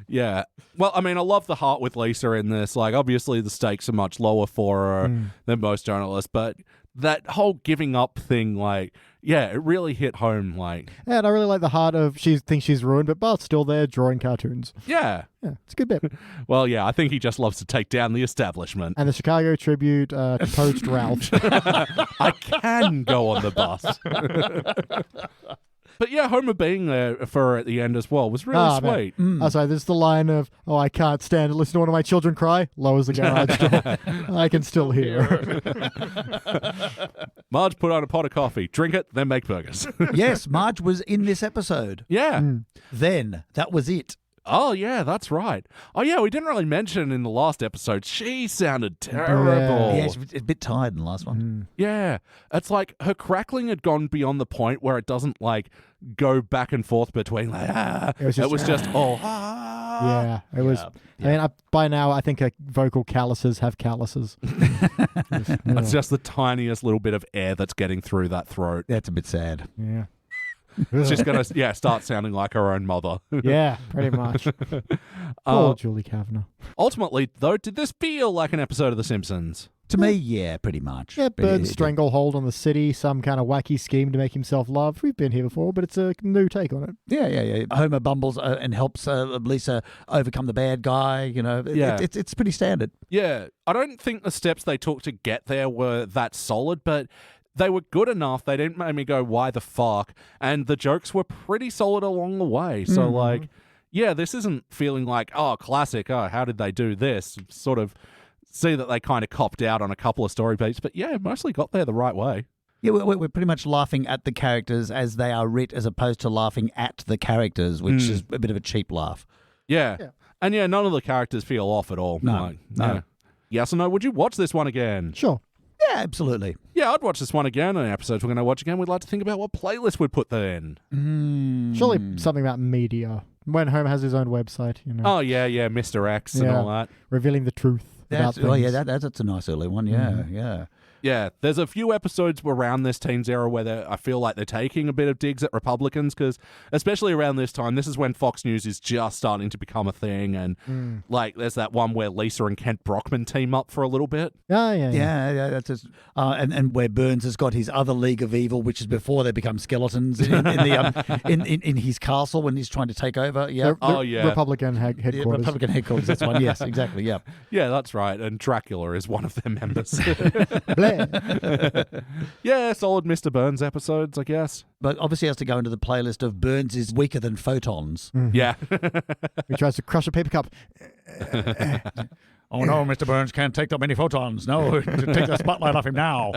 Yeah. Well, I mean, I love the heart with Lisa in this. Like, obviously the stakes are much lower for her than most journalists, but that whole giving up thing, like, yeah, it really hit home. Like, And I really like the heart of she thinks she's ruined, but Bart's still there drawing cartoons. yeah. Yeah, it's a good bit. Well, yeah, I think he just loves to take down the establishment. And the Chicago Tribute poached Ralph. I can go on the bus. But yeah, Homer being there for her at the end as well was really sweet. Oh, sorry, there's the line of, "Oh, I can't stand to listen to one of my children cry." Lowers the garage door. I can still hear. Marge put on a pot of coffee, drink it, then make burgers. Yes, Marge was in this episode. Yeah. Then, that was it. Oh, yeah, that's right. Oh, yeah, we didn't really mention in the last episode, she sounded terrible. Yeah, she's a bit tired in the last one. Yeah. It's like her crackling had gone beyond the point where it doesn't, like, go back and forth between, like, It was just all, Yeah, it was. I mean, by now, I think her vocal calluses have calluses. It's just the tiniest little bit of air that's getting through that throat. That's a bit sad. Yeah. She's going to, start sounding like her own mother. Yeah, pretty much. Poor Julie Kavanaugh. Ultimately, though, did this feel like an episode of The Simpsons? To me, yeah, pretty much. Yeah, Bird's stranglehold on the city, some kind of wacky scheme to make himself loved. We've been here before, but it's a new take on it. Yeah. Homer bumbles and helps Lisa overcome the bad guy. You know, it's pretty standard. Yeah, I don't think the steps they took to get there were that solid, but they were good enough. They didn't make me go, why the fuck? And the jokes were pretty solid along the way. So, like, yeah, this isn't feeling like, oh, classic, oh, how did they do this? Sort of see that they kind of copped out on a couple of story beats, but yeah, mostly got there the right way. Yeah, we're pretty much laughing at the characters as they are writ, as opposed to laughing at the characters, which is a bit of a cheap laugh. Yeah. And yeah, none of the characters feel off at all. No. Yeah. Yes or no, would you watch this one again? Sure. Yeah, absolutely. Yeah, I'd watch this one again. In episodes we're going to watch again, we'd like to think about what playlist we'd put there in. Surely something about media. When Homer has his own website, you know. Oh, yeah, Mr. X and all that. Revealing the truth about things. That's a nice early one. Yeah. Yeah, there's a few episodes around this teens era where I feel like they're taking a bit of digs at Republicans, because especially around this time, this is when Fox News is just starting to become a thing, and like there's that one where Lisa and Kent Brockman team up for a little bit. Yeah. That's just, and where Burns has got his other League of Evil, which is before they become skeletons in his castle when he's trying to take over. Yeah. Republican headquarters. Republican headquarters. That's one. Yes, exactly. Yeah. Yeah, that's right. And Dracula is one of their members. Yeah, solid Mr. Burns episodes, I guess. But obviously has to go into the playlist of Burns is weaker than photons. Yeah. He tries to crush a paper cup. Oh no, Mr. Burns can't take that many photons. No, take the spotlight off him now.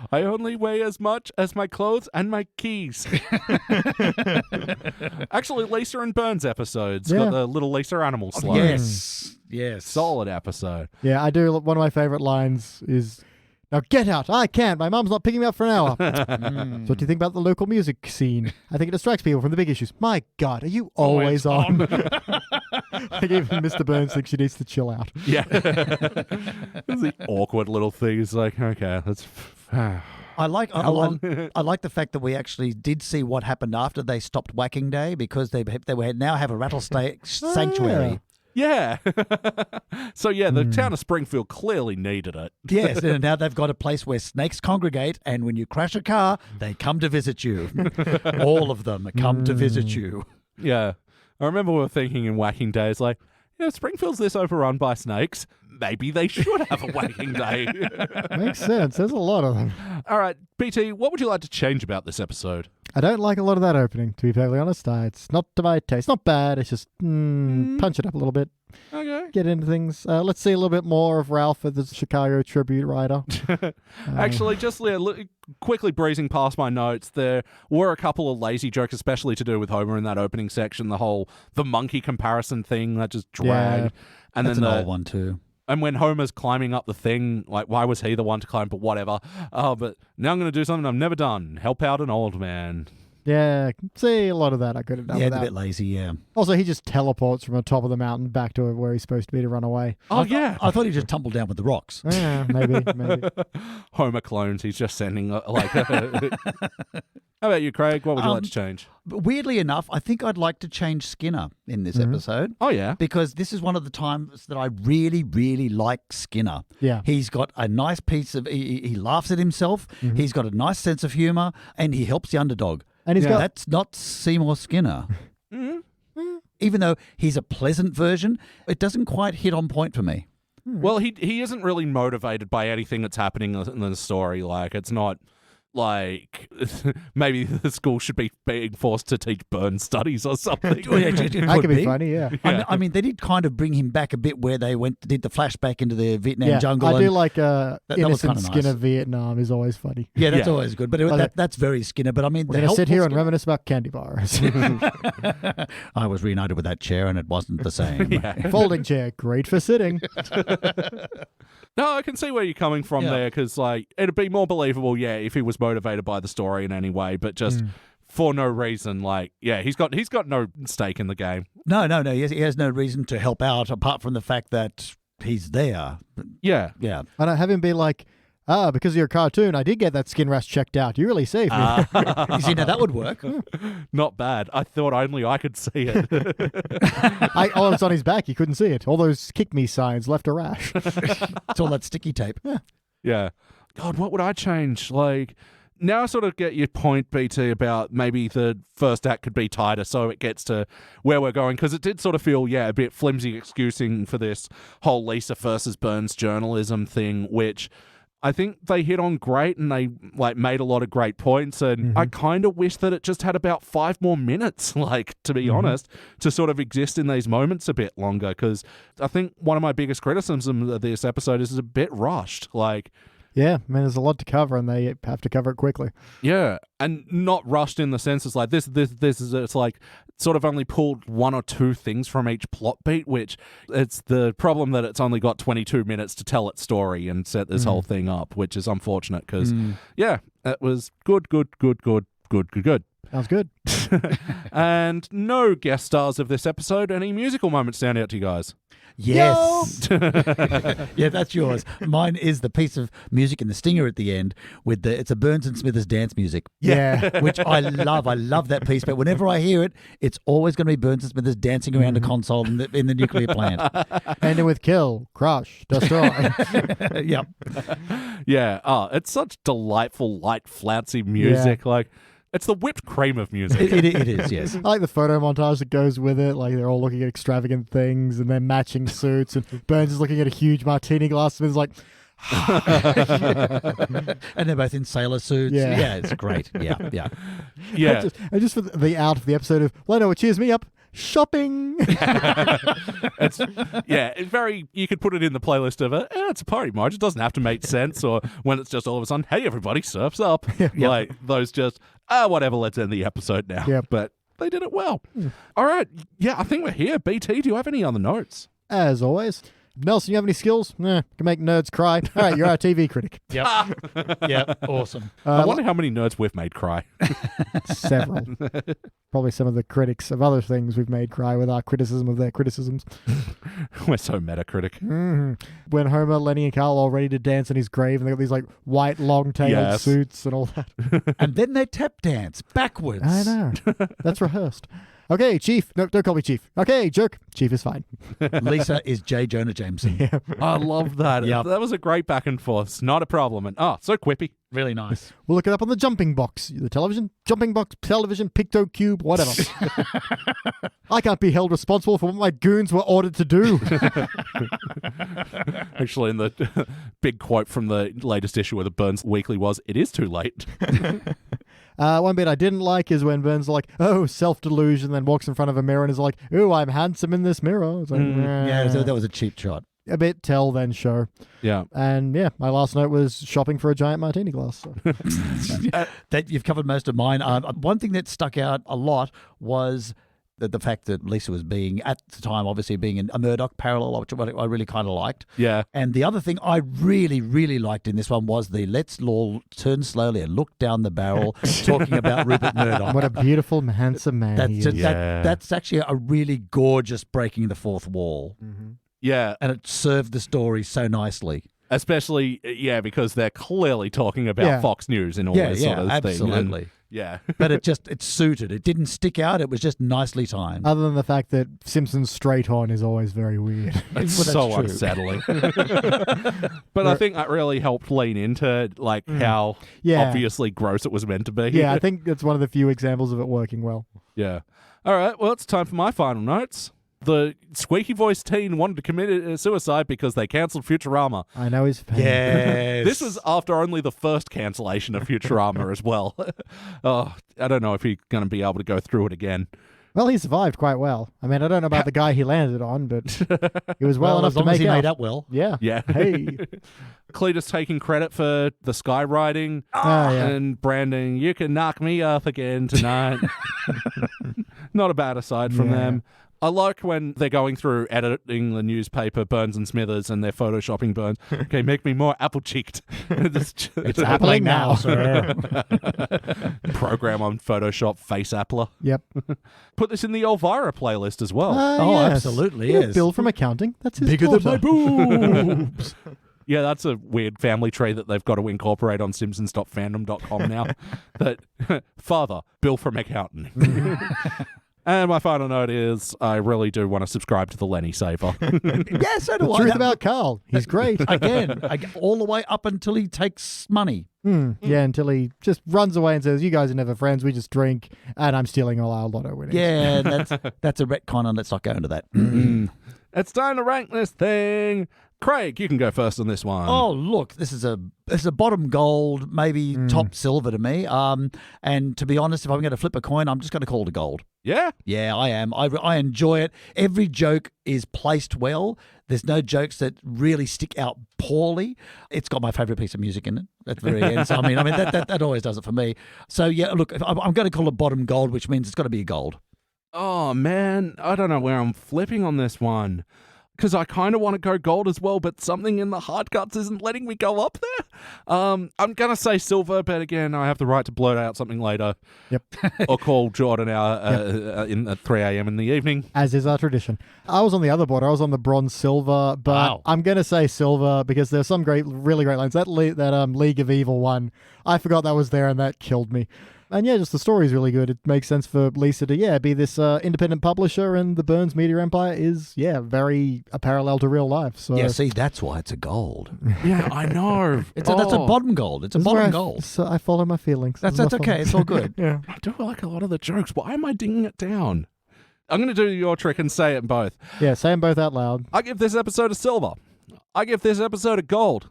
I only weigh as much as my clothes and my keys. Actually, Lisa and Burns episodes. Got the little Lisa animal slide. Yes. Solid episode. Yeah, I do. One of my favorite lines is, "Now get out. I can't. My mom's not picking me up for an hour." So what do you think about the local music scene? I think it distracts people from the big issues. My God, are you always on? Like even Mr. Burns thinks she needs to chill out. Yeah. It's the awkward little thing. It's like, okay, let's... I like the fact that we actually did see what happened after they stopped Whacking Day, because they now have a rattlesnake sanctuary. Yeah. So, yeah, the town of Springfield clearly needed it. Yes, and now they've got a place where snakes congregate, and when you crash a car, they come to visit you. All of them come to visit you. Yeah. I remember we were thinking in Whacking Days, like, Springfield's this overrun by snakes. maybe they should have a waiting day. Makes sense. There's a lot of them. All right, BT, what would you like to change about this episode? I don't like a lot of that opening, to be perfectly honest. It's not to my taste. Not bad. It's just punch it up a little bit. Okay. Get into things. Let's see a little bit more of Ralph as the Chicago Tribute writer. Actually, just quickly breezing past my notes, there were a couple of lazy jokes, especially to do with Homer in that opening section. The monkey comparison thing that just dragged. Yeah, and that's then an old one too. And when Homer's climbing up the thing, like, why was he the one to climb? But whatever. But now I'm going to do something I've never done. Help out an old man. Yeah, see a lot of that. I could have done Yeah, with it's a that. bit lazy, yeah. Also, he just teleports from the top of the mountain back to where he's supposed to be to run away. Oh, yeah. I thought he just tumbled down with the rocks. Yeah, maybe. Homer clones. He's just sending, How about you, Craig? What would you like to change? Weirdly enough, I think I'd like to change Skinner in this episode. Oh, yeah. Because this is one of the times that I really, really like Skinner. Yeah. He's got a nice piece of... He laughs at himself. He's got a nice sense of humour, and he helps the underdog. And he's got... That's not Seymour Skinner. Even though he's a pleasant version, it doesn't quite hit on point for me. Well, he isn't really motivated by anything that's happening in the story. Like, it's not like maybe the school should be being forced to teach burn studies or something. That could be funny, yeah. I mean, they did kind of bring him back a bit where they did the flashback into the Vietnam jungle. I do like that was innocent kinda Skinner nice. Vietnam is always funny. Yeah, that's always good. But that's very Skinner. But I mean, We're going to sit here and reminisce about candy bars. I was reunited with that chair and it wasn't the same. Folding chair, great for sitting. No, I can see where you're coming from there, because like it'd be more believable, if he was motivated by the story in any way, but just for no reason. Like, he's got no stake in the game. No. He has no reason to help out apart from the fact that he's there. Yeah. And I have him be like, because of your cartoon, I did get that skin rash checked out. You really saved me. You see, now that would work. Not bad. I thought only I could see it. It's on his back. You couldn't see it. All those kick me signs left a rash. It's all that sticky tape. Yeah. God, what would I change? Like, now I sort of get your point, BT, about maybe the first act could be tighter so it gets to where we're going, because it did sort of feel, a bit flimsy excusing for this whole Lisa versus Burns journalism thing, which I think they hit on great and they made a lot of great points, and I kind of wish that it just had about 5 more minutes, to be honest, to sort of exist in these moments a bit longer, because I think one of my biggest criticisms of this episode is it's a bit rushed. Yeah, I mean, there's a lot to cover, and they have to cover it quickly. Yeah, and not rushed in the sense it's like this is, it's like sort of only pulled 1 or 2 things from each plot beat, which it's the problem that it's only got 22 minutes to tell its story and set this whole thing up, which is unfortunate because, it was good. Sounds good. And no guest stars of this episode. Any musical moments stand out to you guys? Yes. Yeah, that's yours. Mine is the piece of music in the stinger at the end with it's a Burns and Smithers dance music. Yeah. Which I love. I love that piece. But whenever I hear it, it's always going to be Burns and Smithers dancing around a console in the nuclear plant. Ending with kill, crush, destroy. Yep. Yeah. Oh, it's such delightful, light, flouncy music. Yeah. It's the whipped cream of music. It is, yes. I like the photo montage that goes with it. They're all looking at extravagant things and they're matching suits. And Burns is looking at a huge martini glass and is like, and they're both in sailor suits. Yeah. It's great. Yeah. And just for the out of the episode of, well, I know what cheers me up. Shopping. It's very. You could put it in the playlist of it's a party march. It doesn't have to make sense, or when it's just all of a sudden, hey everybody, surfs up. Like those just whatever. Let's end the episode now. Yep. But they did it well. All right. Yeah, I think we're here. BT, do you have any other notes? As always. Nelson, you have any skills? Can make nerds cry. All right, you're our TV critic. Yep. Awesome. I wonder how many nerds we've made cry. Several. Probably some of the critics of other things we've made cry with our criticism of their criticisms. We're so Metacritic. When Homer, Lenny, and Carl are all ready to dance in his grave, and they got these white, long-tailed suits and all that. And then they tap dance backwards. I know. That's rehearsed. Okay, Chief. No, don't call me Chief. Okay, jerk. Chief is fine. Lisa is J. Jonah Jameson. I love that. Yep. That was a great back and forth. It's not a problem. And so quippy. Really nice. We'll look it up on the jumping box. The television? Jumping box, television, Picto Cube, whatever. I can't be held responsible for what my goons were ordered to do. Actually, in the big quote from the latest issue of the Burns Weekly was, "It is too late." One bit I didn't like is when Burns like, oh, self-delusion, then walks in front of a mirror and is like, oh, I'm handsome in this mirror. It's like, Yeah, that was a cheap shot. A bit tell, then show. Yeah. And yeah, my last note was shopping for a giant martini glass. So. That you've covered most of mine. One thing that stuck out a lot was the fact that Lisa was being, at the time, obviously being a Murdoch parallel, which I really kind of liked. Yeah. And the other thing I really, really liked in this one was the let's all turn slowly and look down the barrel, talking about Rupert Murdoch. What a beautiful, handsome man he is. That's actually a really gorgeous breaking the fourth wall. Mm-hmm. Yeah. And it served the story so nicely. Especially, because they're clearly talking about Fox News and all this sort of absolutely. thing. Yeah. But it suited. It didn't stick out. It was just nicely timed. Other than the fact that Simpsons straight on is always very weird. It's Well, so true. unsettling. But I think that really helped lean into how obviously gross it was meant to be. Yeah, I think that's one of the few examples of it working well. Yeah. All right, well, it's time for my final notes. The squeaky voiced teen wanted to commit suicide because they cancelled Futurama. I know his pain. Yes. This was after only the first cancellation of Futurama as well. I don't know if he's going to be able to go through it again. Well, he survived quite well. I mean, I don't know about the guy he landed on, but he was well enough as long to as make he out. made up well. Yeah. Yeah. Hey. Cletus taking credit for the skywriting Yeah. and branding. You can knock me up again tonight. Not a bad aside from them. I like when they're going through editing the newspaper, Burns and Smithers, and they're photoshopping Burns. Okay, make me more apple-cheeked. It's happening now, sir. Program on Photoshop Face Appler. Yep. Put this in the Elvira playlist as well. Oh, yes. absolutely, Yeah, yes. Bill from accounting. That's his Bigger than my daughter. boobs. Yeah, that's a weird family tree that they've got to incorporate on simpsons.fandom.com now. That father, Bill from accounting. And my final note is I really do want to subscribe to the Lenny Saver. Yeah, so do I. Truth about Carl. He's great. Again, all the way up until he takes money. Yeah, until he just runs away and says, you guys are never friends, we just drink, and I'm stealing all our lotto winnings. Yeah, that's a retcon, and let's not go into that. It's time to rank this thing. Craig, you can go first on this one. Oh, look, this is a bottom gold, maybe top silver to me. And to be honest, if I'm going to flip a coin, I'm just going to call it a gold. Yeah? Yeah, I am. I enjoy it. Every joke is placed well. There's no jokes that really stick out poorly. It's got my favourite piece of music in it at the very end. So, I mean that always does it for me. So, yeah, look, I'm going to call it bottom gold, which means it's got to be a gold. Oh, man. I don't know where I'm flipping on this one. Because I kind of want to go gold as well, but something in the hard cuts isn't letting me go up there. I'm going to say silver, but again, I have the right to blurt out something later. Yep. Or call Jordan out at 3 a.m. in the evening. As is our tradition. I was on the other board. I was on the bronze silver, but Wow. I'm going to say silver because there's some really great lines. That League of Evil one, I forgot that was there and that killed me. And yeah, just the story's really good. It makes sense for Lisa to, be this independent publisher, and the Burns Media Empire is, very a parallel to real life. So Yeah, see, that's why it's a gold. Yeah, I know. That's a bottom gold. It's a This is where bottom gold. So I follow my feelings. That's This is my okay. feelings. It's all good. Yeah. I do like a lot of the jokes. Why am I dinging it down? I'm going to do your trick and say it both. Yeah, say them both out loud. I give this episode a silver. I give this episode a gold.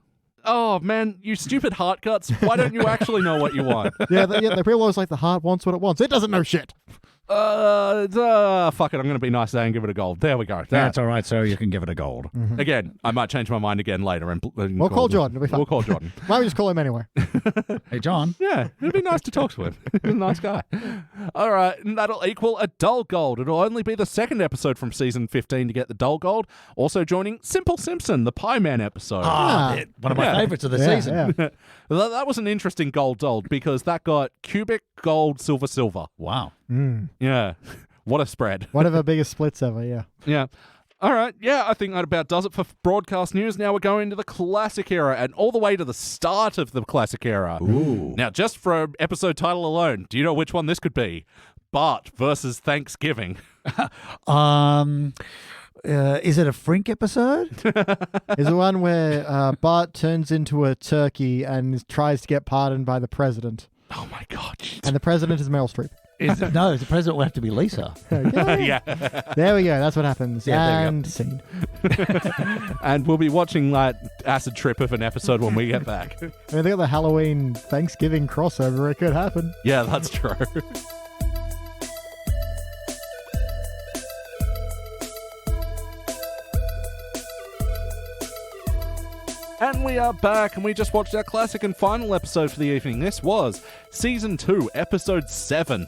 Oh, man, you stupid heart cuts. Why don't you actually know what you want? Yeah, they realize like the heart wants what it wants. It doesn't know shit. Fuck it. I'm going to be nice today and give it a gold. There we go. That's all right, sir. You can give it a gold. Again, I might change my mind again later. And We'll call Jordan. It'll be fine. We'll call Jordan. Why don't we just call him anyway? Hey, John. Yeah, it'd be nice to talk to him. He's a nice guy. All right, and that'll equal a dull gold. It'll only be the second episode from season 15 to get the dull gold. Also joining Simple Simpson, the Pie Man episode. One of my favorites of the Yeah, season. yeah. That was an interesting gold because that got cubic, gold, silver. Wow. Yeah. What a spread. One of our biggest splits ever, yeah. Yeah. All right. Yeah, I think that about does it for broadcast news. Now we're going to the classic era and all the way to the start of the classic era. Ooh. Now, just for episode title alone, do you know which one this could be? Bart versus Thanksgiving. Is it a Frink episode? Is the one where Bart turns into a turkey and tries to get pardoned by the president. Oh my God. And the president is Meryl Streep. No, the president will have to be Lisa. Okay. Yeah. There we go. That's what happens. Yeah, And scene. And we'll be watching that acid trip of an episode when we get back. I mean, they got the Halloween Thanksgiving crossover. It could happen. Yeah, that's true. And we are back, and we just watched our classic and final episode for the evening. This was Season 2, Episode 7,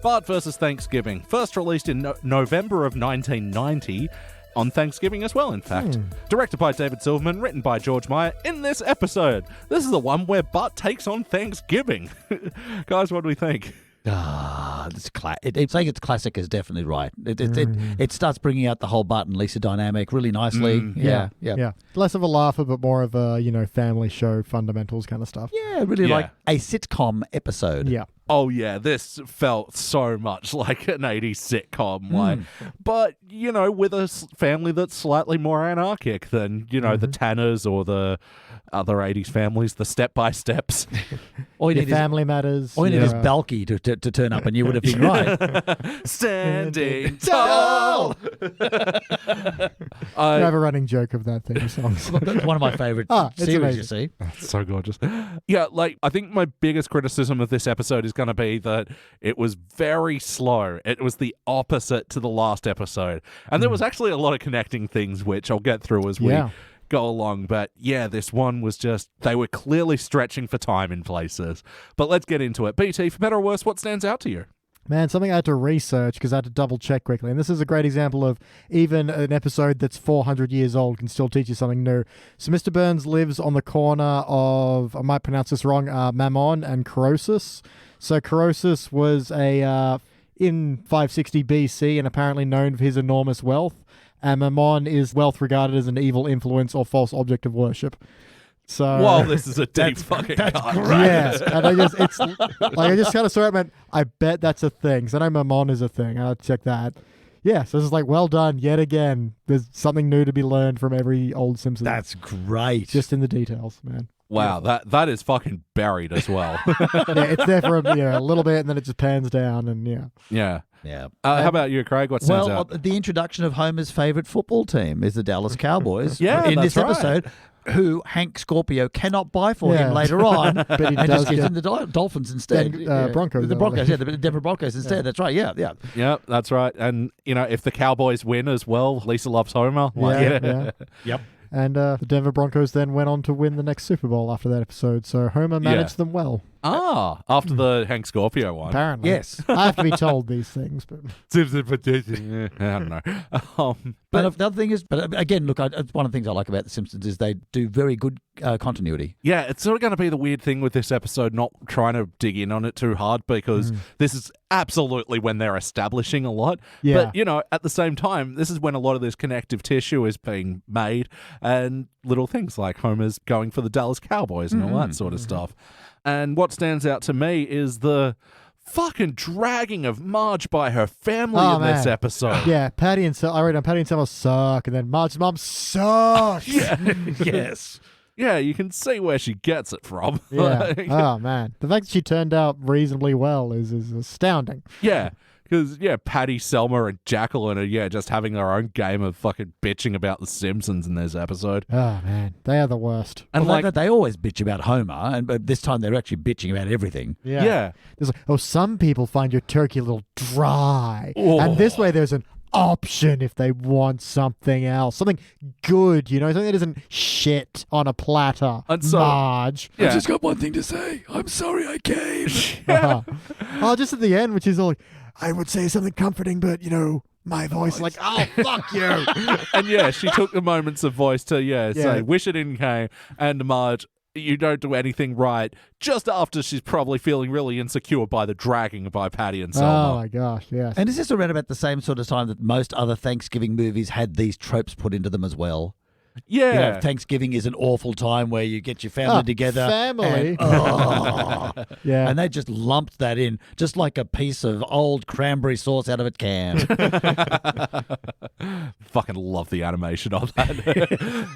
Bart vs. Thanksgiving. First released in November of 1990, on Thanksgiving as well, in fact. Directed by David Silverman, written by George Meyer. In this episode, this is the one where Bart takes on Thanksgiving. Guys, what do we think? Saying it's classic is definitely right. It starts bringing out the whole Bart and Lisa dynamic really nicely. Yeah. Less of a laugher, but more of a, family show fundamentals kind of stuff. Yeah, really like a sitcom episode. Yeah. Oh yeah, this felt so much like an 80s sitcom, but with a family that's slightly more anarchic than the Tanners or the other 80s families, the Step-by-Steps. All you Your need family matters. All you need is Balky to turn up, and you would have been right. Standing tall. I have a running joke of that theme song. That's one of my favorite it's series. amazing. You see, It's so gorgeous. Yeah, I think my biggest criticism of this episode is going to be that it was very slow. It was the opposite to the last episode. And there was actually a lot of connecting things, which I'll get through as we go along. But yeah, this one was just, they were clearly stretching for time in places. But let's get into it. BT, for better or worse, what stands out to you? Man, something I had to research because I had to double check quickly. And this is a great example of even an episode that's 400 years old can still teach you something new. So Mr. Burns lives on the corner of, I might pronounce this wrong, Mammon and Croesus. So Croesus was in 560 BC and apparently known for his enormous wealth. And Mammon is wealth regarded as an evil influence or false object of worship. So, Whoa, this is a deep fucking cut. Yeah, and I just kind of saw it, man. I bet that's a thing. So I know Mammon is a thing. I'll check that. Yeah, so this is well done yet again. There's something new to be learned from every old Simpsons. that's great. Just in the details, man. Wow, that is fucking buried as well. Yeah, it's there for a little bit, and then it just pans down, and Yeah. Yeah. How about you, Craig? What stands out? The introduction of Homer's favorite football team is the Dallas Cowboys. Yeah, in that's this episode, who Hank Scorpio cannot buy for him later on, but he and does just gives get him the Dolphins instead. Broncos. The Broncos, the Denver Broncos instead. That's right. Yeah. Yeah, that's right. And, if the Cowboys win as well, Lisa loves Homer. Yeah. Yep. And the Denver Broncos then went on to win the next Super Bowl after that episode. So Homer managed them well. After the Hank Scorpio one. Apparently. Yes. I have to be told these things. But I don't know. But the other thing is, again, look, one of the things I like about The Simpsons is they do very good continuity. Yeah, it's sort of going to be the weird thing with this episode, not trying to dig in on it too hard, because this is absolutely when they're establishing a lot. Yeah. But, at the same time, this is when a lot of this connective tissue is being made, and little things like Homer's going for the Dallas Cowboys and all that sort of stuff. And what stands out to me is the fucking dragging of Marge by her family in this episode. Yeah, Patty and I read on Patty and Selma suck, and then Marge's mom sucks. Yes. Yeah, you can see where she gets it from. Yeah. Oh, man. The fact that she turned out reasonably well is astounding. Yeah. Because, Patty, Selma, and Jacqueline are, just having their own game of fucking bitching about The Simpsons in this episode. Oh, man. They are the worst. And they always bitch about Homer, but this time they're actually bitching about everything. Yeah. There's some people find your turkey a little dry. And this way there's an option if they want something else. Something good, something that isn't shit on a platter. And so, Marge. Yeah. I've just got one thing to say. I'm sorry I came. Just at the end, which is all I would say something comforting, but, my voice, fuck you. And she took the moments of voice to, say, wish it in came, and Marge, you don't do anything right, just after she's probably feeling really insecure by the dragging by Patty and Selma. Oh, my gosh, yes. And is this around about the same sort of time that most other Thanksgiving movies had these tropes put into them as well? Yeah. You know, Thanksgiving is an awful time where you get your family together. Family. Yeah. And they just lumped that in, just like a piece of old cranberry sauce out of a can. Fucking love the animation of that.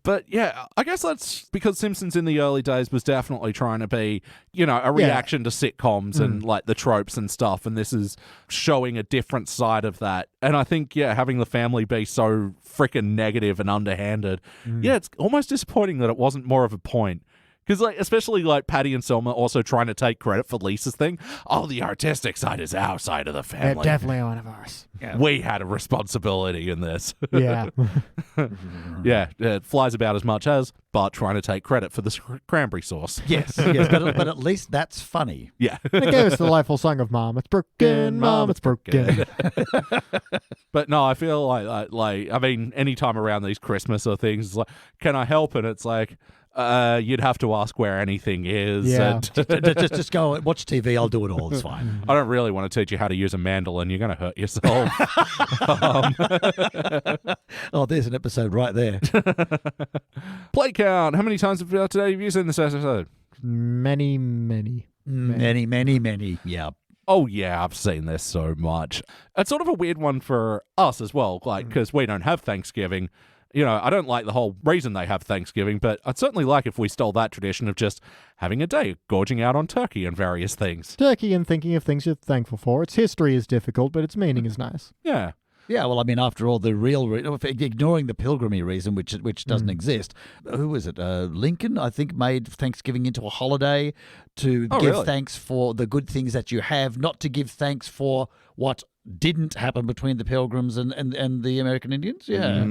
But yeah, I guess that's because Simpsons in the early days was definitely trying to be, a reaction to sitcoms and like the tropes and stuff. And this is showing a different side of that. And I think, having the family be so freaking negative and underhanded, it's almost disappointing that it wasn't more of a point. Because, especially Patty and Selma also trying to take credit for Lisa's thing. Oh, the artistic side is our side of the family. Yeah, definitely one of ours. Yeah. We had a responsibility in this. Yeah. It flies about as much as Bart trying to take credit for the cranberry sauce. Yes, but at least that's funny. Yeah. It gave us the delightful song of Mom, it's broken, Mom, it's broken. But no, I feel like anytime around these Christmas or things, it's like, can I help? And it's like, you'd have to ask where anything is. Yeah. And just go watch TV. I'll do it all. It's fine. I don't really want to teach you how to use a mandolin. You're going to hurt yourself. Oh, there's an episode right there. Play count. How many times today have you seen this episode? Many. Many. Yeah. Oh, yeah, I've seen this so much. It's sort of a weird one for us as well, because we don't have Thanksgiving. I don't like the whole reason they have Thanksgiving, but I'd certainly like if we stole that tradition of just having a day, gorging out on turkey and various things. Turkey and thinking of things you're thankful for. Its history is difficult, but its meaning is nice. Yeah. Yeah, well, after all, the real ignoring the pilgrimy reason, which doesn't exist. Who was it? Lincoln, I think, made Thanksgiving into a holiday to give thanks for the good things that you have, not to give thanks for what didn't happen between the Pilgrims and the American Indians. Yeah.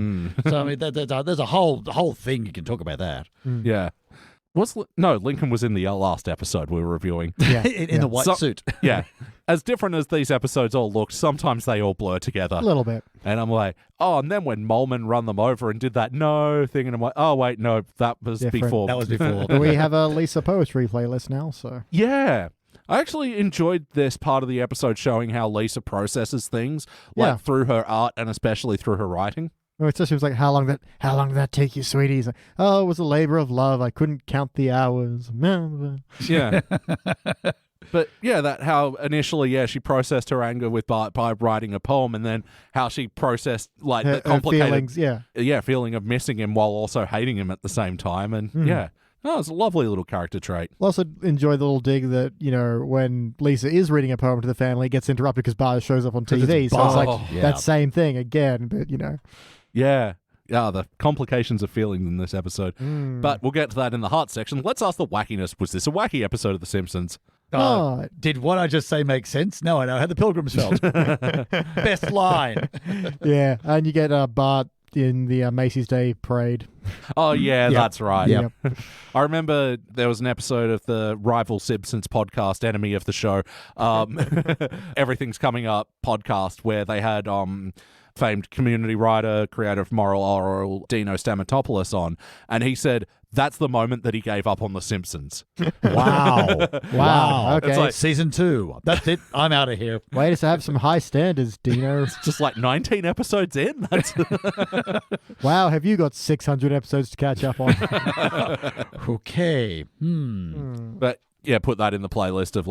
So there's a whole thing you can talk about that. Yeah. Lincoln was in the last episode we were reviewing. Yeah. in the white suit. Yeah. As different as these episodes all looked, sometimes they all blur together. A little bit. And I'm like, and then when Molman run them over and did that thing, and I'm like, oh, wait, no, that was before. That was before. We have a Lisa poetry playlist now, so. Yeah. I actually enjoyed this part of the episode showing how Lisa processes things, through her art and especially through her writing. Especially it was like, how long did that take you, sweetie? He's like, it was a labor of love. I couldn't count the hours. Yeah. But that how initially, she processed her anger with Bart by writing a poem, and then how she processed the complicated feelings, feeling of missing him while also hating him at the same time, and it's a lovely little character trait. I also enjoy the little dig that, when Lisa is reading a poem to the family, it gets interrupted because Bart shows up on TV. So it's like that same thing again, but Yeah. Yeah, the complications of feelings in this episode. But we'll get to that in the heart section. Let's ask the wackiness. Was this a wacky episode of The Simpsons? Did what I just say make sense? No, I know how the Pilgrims felt. Best line. Yeah, and you get Bart in the Macy's Day Parade. Oh, yeah, that's right. Yep. I remember there was an episode of the rival Simpsons podcast, Enemy of the Show, Everything's Coming Up podcast, where they had famed community writer, creator of Moral Oral, Dino Stamatopoulos on, and he said that's the moment that he gave up on The Simpsons. Wow. Okay. It's like season 2. That's it. I'm out of here. Way to have some high standards, Dino. It's just like 19 episodes in. That's Wow, have you got 600 episodes to catch up on? Okay. But put that in the playlist of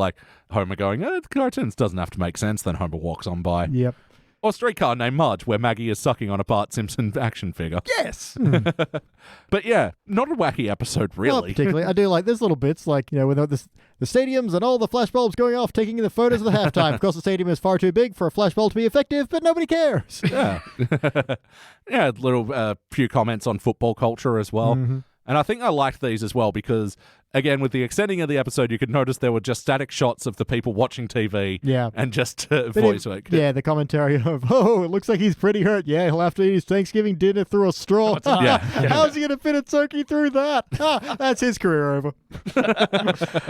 Homer going, the cartoons doesn't have to make sense. Then Homer walks on by. Yep. Or Streetcar Named Marge, where Maggie is sucking on a Bart Simpson action figure. Yes. But not a wacky episode, really. Not particularly. I do like there's little bits with the stadiums and all the flashbulbs going off, taking the photos of the halftime. Of course, the stadium is far too big for a flashbulb to be effective, but nobody cares. Yeah. Little few comments on football culture as well. Mm-hmm. And I think I liked these as well because, again, with the extending of the episode, you could notice there were just static shots of the people watching TV and just voice work. Yeah, the commentary of, it looks like he's pretty hurt. Yeah, he'll have to eat his Thanksgiving dinner through a straw. How's he going to fit a turkey through that? That's his career over.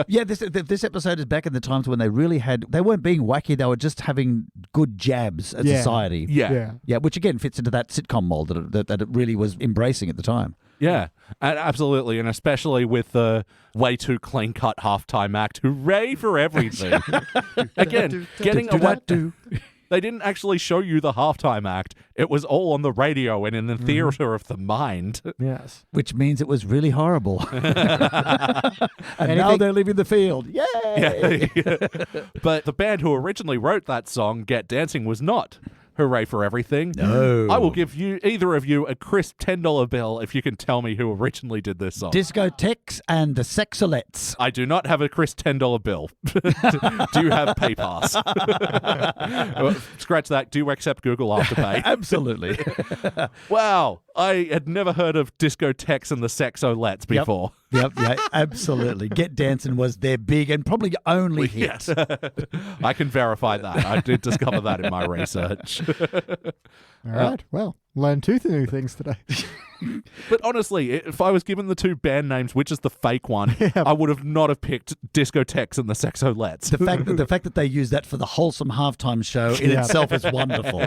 This episode is back in the times when they weren't being wacky, they were just having good jabs at society. Yeah, which again fits into that sitcom mold that it really was embracing at the time. Yeah, absolutely, and especially with the way too clean-cut halftime act. Hooray for everything! Again, getting They didn't actually show you the halftime act. It was all on the radio and in the theater of the mind. Yes. Which means it was really horrible. And now they're leaving the field. Yay! Yeah. But the band who originally wrote that song, Get Dancing, was not. Hooray for everything. No. I will give you, either of you, a crisp $10 bill if you can tell me who originally did this song. Discotheques and the Sexolettes. I do not have a crisp $10 bill. Do you have PayPass? Scratch that. Do you accept Google Afterpay? Absolutely. Wow. I had never heard of Discotheques and the Sexolettes before. Yep, yeah, absolutely. Get Dancing was their big and probably only hit. Yes. I can verify that. I did discover that in my research. All right. Well, learned two new things today. But honestly, if I was given the two band names, which is the fake one, I would have not have picked Discotheques and the Sexolettes. The fact that they use that for the wholesome halftime show in itself is wonderful.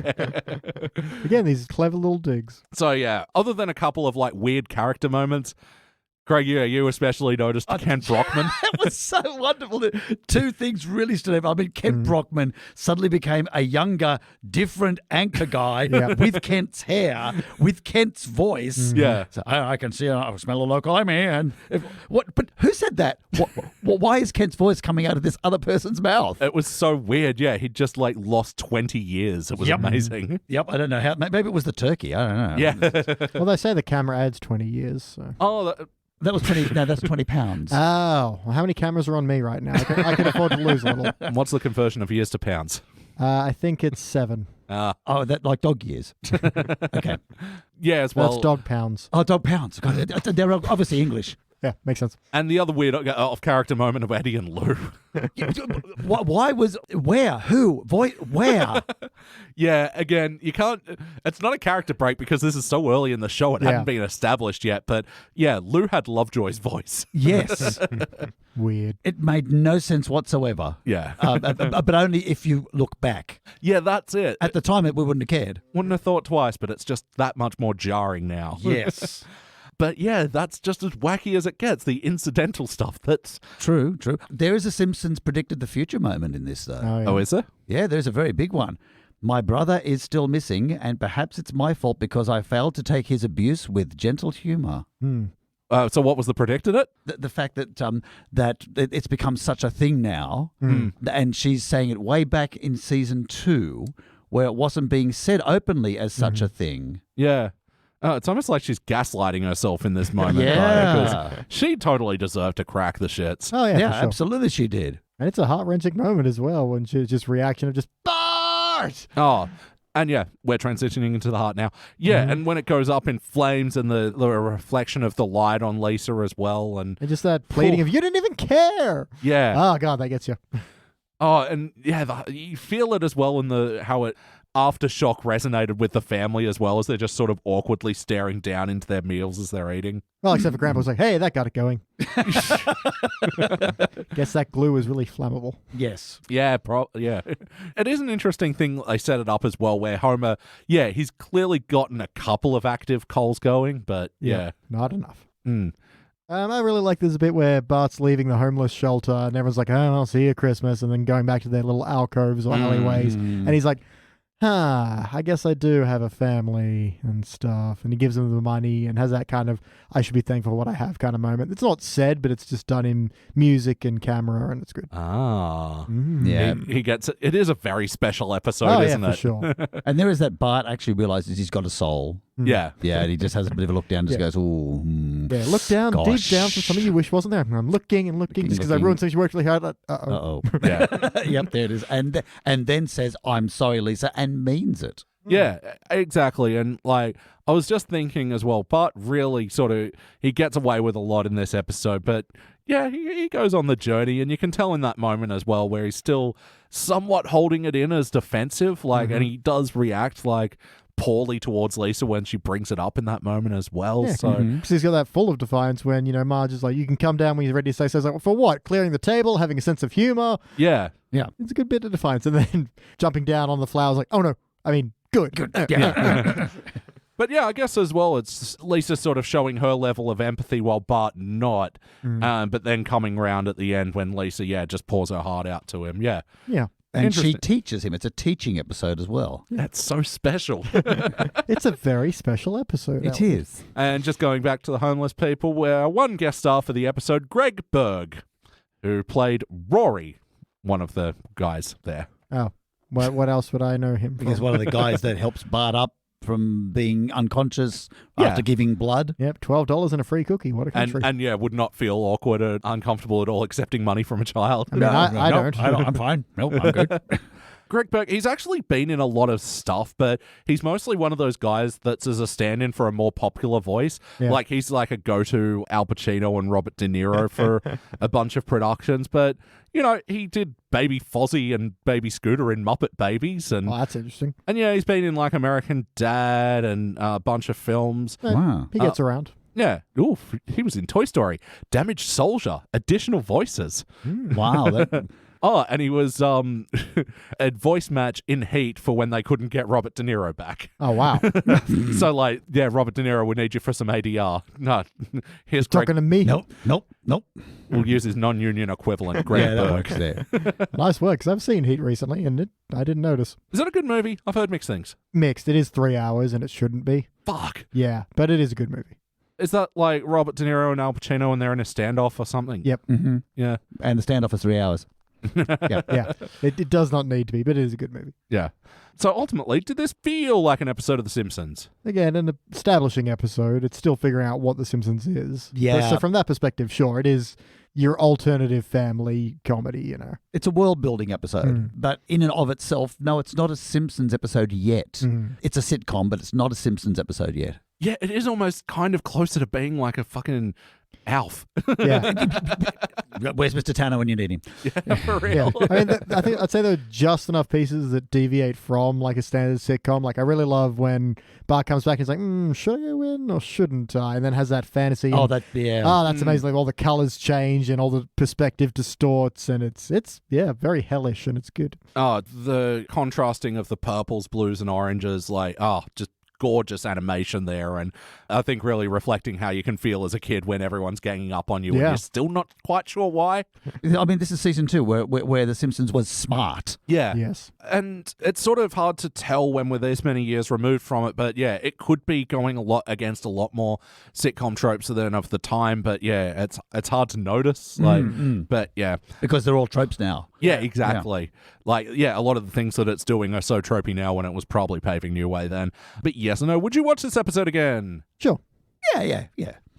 Again, these clever little digs. So yeah, other than a couple of like weird character moments, Craig, you especially noticed Kent Brockman. It was so wonderful. Two things really stood out. I mean, Kent Brockman suddenly became a younger, different anchor guy with Kent's hair, with Kent's voice. Yeah. So I can see, I smell a local eye, man. But who said that? Why is Kent's voice coming out of this other person's mouth? It was so weird. Yeah, he'd just like lost 20 years. It was amazing. Yep, I don't know how. Maybe it was the turkey. I don't know. Yeah. Well, they say the camera adds 20 years. So. Oh, That was 20. No, that's 20 pounds. Oh, well, how many cameras are on me right now? I can afford to lose a little. what's the conversion of years to pounds? I think it's 7. Oh, that like dog years. Okay. Yeah, as well. That's dog pounds. Oh, dog pounds. God, they're obviously English. Yeah, makes sense. And the other weird off-character moment of Eddie and Lou. Why was where who where? Yeah, again, you can't. It's not a character break because this is so early in the show; it hadn't been established yet. But yeah, Lou had Lovejoy's voice. Yes, Weird. it made no sense whatsoever. Yeah, But only if you look back. yeah, that's it. At the time, we wouldn't have cared. Wouldn't have thought twice, but it's just that much more jarring now. Yes. But yeah, that's just as wacky as it gets. The incidental stuff. That's True. There is a Simpsons predicted the future moment in this, though. Oh, yeah. oh, is there? Yeah, there's a very big one. My brother is still missing, and perhaps it's my fault because I failed to take his abuse with gentle humor. So what was the predicted it? The fact that that it's become such a thing now, and she's saying it way back in season 2, where it wasn't being said openly as such a thing. Yeah. Oh, it's almost like she's gaslighting herself in this moment. Yeah. Because she totally deserved to crack the shits. Oh, yeah, Yeah, for sure. absolutely she did. And it's a heart-wrenching moment as well when she's just reaction of just, Bart! Oh, and yeah, we're transitioning into the heart now. Yeah, and when it goes up in flames and the reflection of the light on Lisa as well. And And just that pleading of, you didn't even care! yeah. Oh, God, that gets you. Oh, and yeah, you feel it as well in how it aftershock resonated with the family as well, as they're just sort of awkwardly staring down into their meals as they're eating. Well, except for Grandpa was like, hey, that got it going. Guess that glue is really flammable. Yes. Yeah, yeah. It is an interesting thing they set it up as well, where Homer, he's clearly gotten a couple of active coals going, but yeah. Not enough. Mm. I really like this bit where Bart's leaving the homeless shelter and everyone's like, oh, I'll see you at Christmas, and then going back to their little alcoves or alleyways. And he's like, I guess I do have a family and stuff. And he gives them the money and has that kind of, I should be thankful for what I have kind of moment. It's not said, but it's just done in music and camera, and it's good. Ah. Yeah. He gets it. It is a very special episode, isn't for it? sure. And there is that Bart actually realizes he's got a soul. Yeah. Yeah, and he just has a bit of a look down and just goes, ooh. Yeah, look down, deep Gosh. down for something you wish wasn't there. I'm looking and looking just because I ruined something you worked really hard at. Uh-oh. Uh-oh. Yeah. Yep, there it is. And then says, I'm sorry, Lisa, and means it. Yeah, exactly. And like, I was just thinking as well, Bart really he gets away with a lot in this episode, but yeah, he goes on the journey, and you can tell in that moment as well where he's still somewhat holding it in as defensive, like, and he does react like poorly towards Lisa when she brings it up in that moment as well. Yeah, So because he's got that full of defiance when, Marge is like, you can come down when you're ready to say so. It's like, well, for what? Clearing the table, having a sense of humor. yeah. It's a good bit of defiance. And then jumping down on the flowers like, oh no, I mean, good. Yeah. But yeah, I guess as well, it's Lisa sort of showing her level of empathy while Bart not, but then coming around at the end when Lisa, just pours her heart out to him. Yeah. Yeah. And she Interesting. teaches him. It's a teaching episode as well. That's so special. It's a very special episode. It is. And just going back to the homeless people, where one guest star for the episode, Greg Berg, who played Rory, one of the guys there. Oh, what else would I know him from? Because one of the guys that helps Bart up from being unconscious after giving blood. Yep, $12 and a free cookie. What a country. And yeah, would not feel awkward or uncomfortable at all accepting money from a child. I mean, I don't. I'm fine. No, I'm good. Greg Berg, he's actually been in a lot of stuff, but he's mostly one of those guys that's as a stand-in for a more popular voice. Yeah. Like, he's like a go-to Al Pacino and Robert De Niro for a bunch of productions. But, you know, he did Baby Fozzie and Baby Scooter in Muppet Babies. And, Oh, that's interesting. and yeah, he's been in, like, American Dad and a bunch of films. Wow. He gets around. Yeah. Ooh, he was in Toy Story. Damaged Soldier. Additional voices. Wow. Oh, and he was a voice match in Heat for when they couldn't get Robert De Niro back. Oh, wow. So, like, yeah, Robert De Niro, we need you for some ADR. No, here's Greg. Talking to me. Nope. We'll use his non-union equivalent, Greg Yeah, that Berg. works there. Nice work, because I've seen Heat recently, and I didn't notice. Is that a good movie? I've heard mixed things. Mixed. It is 3 hours, and it shouldn't be. Fuck. Yeah, but it is a good movie. Is that like Robert De Niro and Al Pacino and they're in a standoff or something? Yep. Mm-hmm. Yeah. And the standoff is 3 hours. Yeah. It does not need to be, but it is a good movie. Yeah. So ultimately, did this feel like an episode of The Simpsons? Again, an establishing episode. It's still figuring out what The Simpsons is. Yeah. So from that perspective, sure, it is your alternative family comedy, you know. It's a world-building episode, but in and of itself, no, it's not a Simpsons episode yet. It's a sitcom, but it's not a Simpsons episode yet. Yeah, it is almost kind of closer to being like a fucking Alf. Yeah. Where's Mr. Tanner when you need him? Yeah, for Yeah. real. I mean, I'd say there are just enough pieces that deviate from like a standard sitcom. Like I really love when Bart comes back and he's like, should I go in or shouldn't I? And then has that fantasy. Oh, and, that's amazing. Like all the colors change and all the perspective distorts, and it's very hellish and it's good. Oh, the contrasting of the purples, blues, and oranges, like, just gorgeous animation there, and I think really reflecting how you can feel as a kid when everyone's ganging up on you and Yeah. you're still not quite sure why. I mean, this is season 2 where The Simpsons was smart. Yeah. Yes. And it's sort of hard to tell when we're this many years removed from it, but yeah, it could be going a lot against a lot more sitcom tropes than of the time, but yeah, it's hard to notice. But yeah. Because they're all tropes now. Yeah, exactly. Like, yeah, a lot of the things that it's doing are so tropey now when it was probably paving new way then. But yes or no, would you watch this episode again? Sure. Yeah.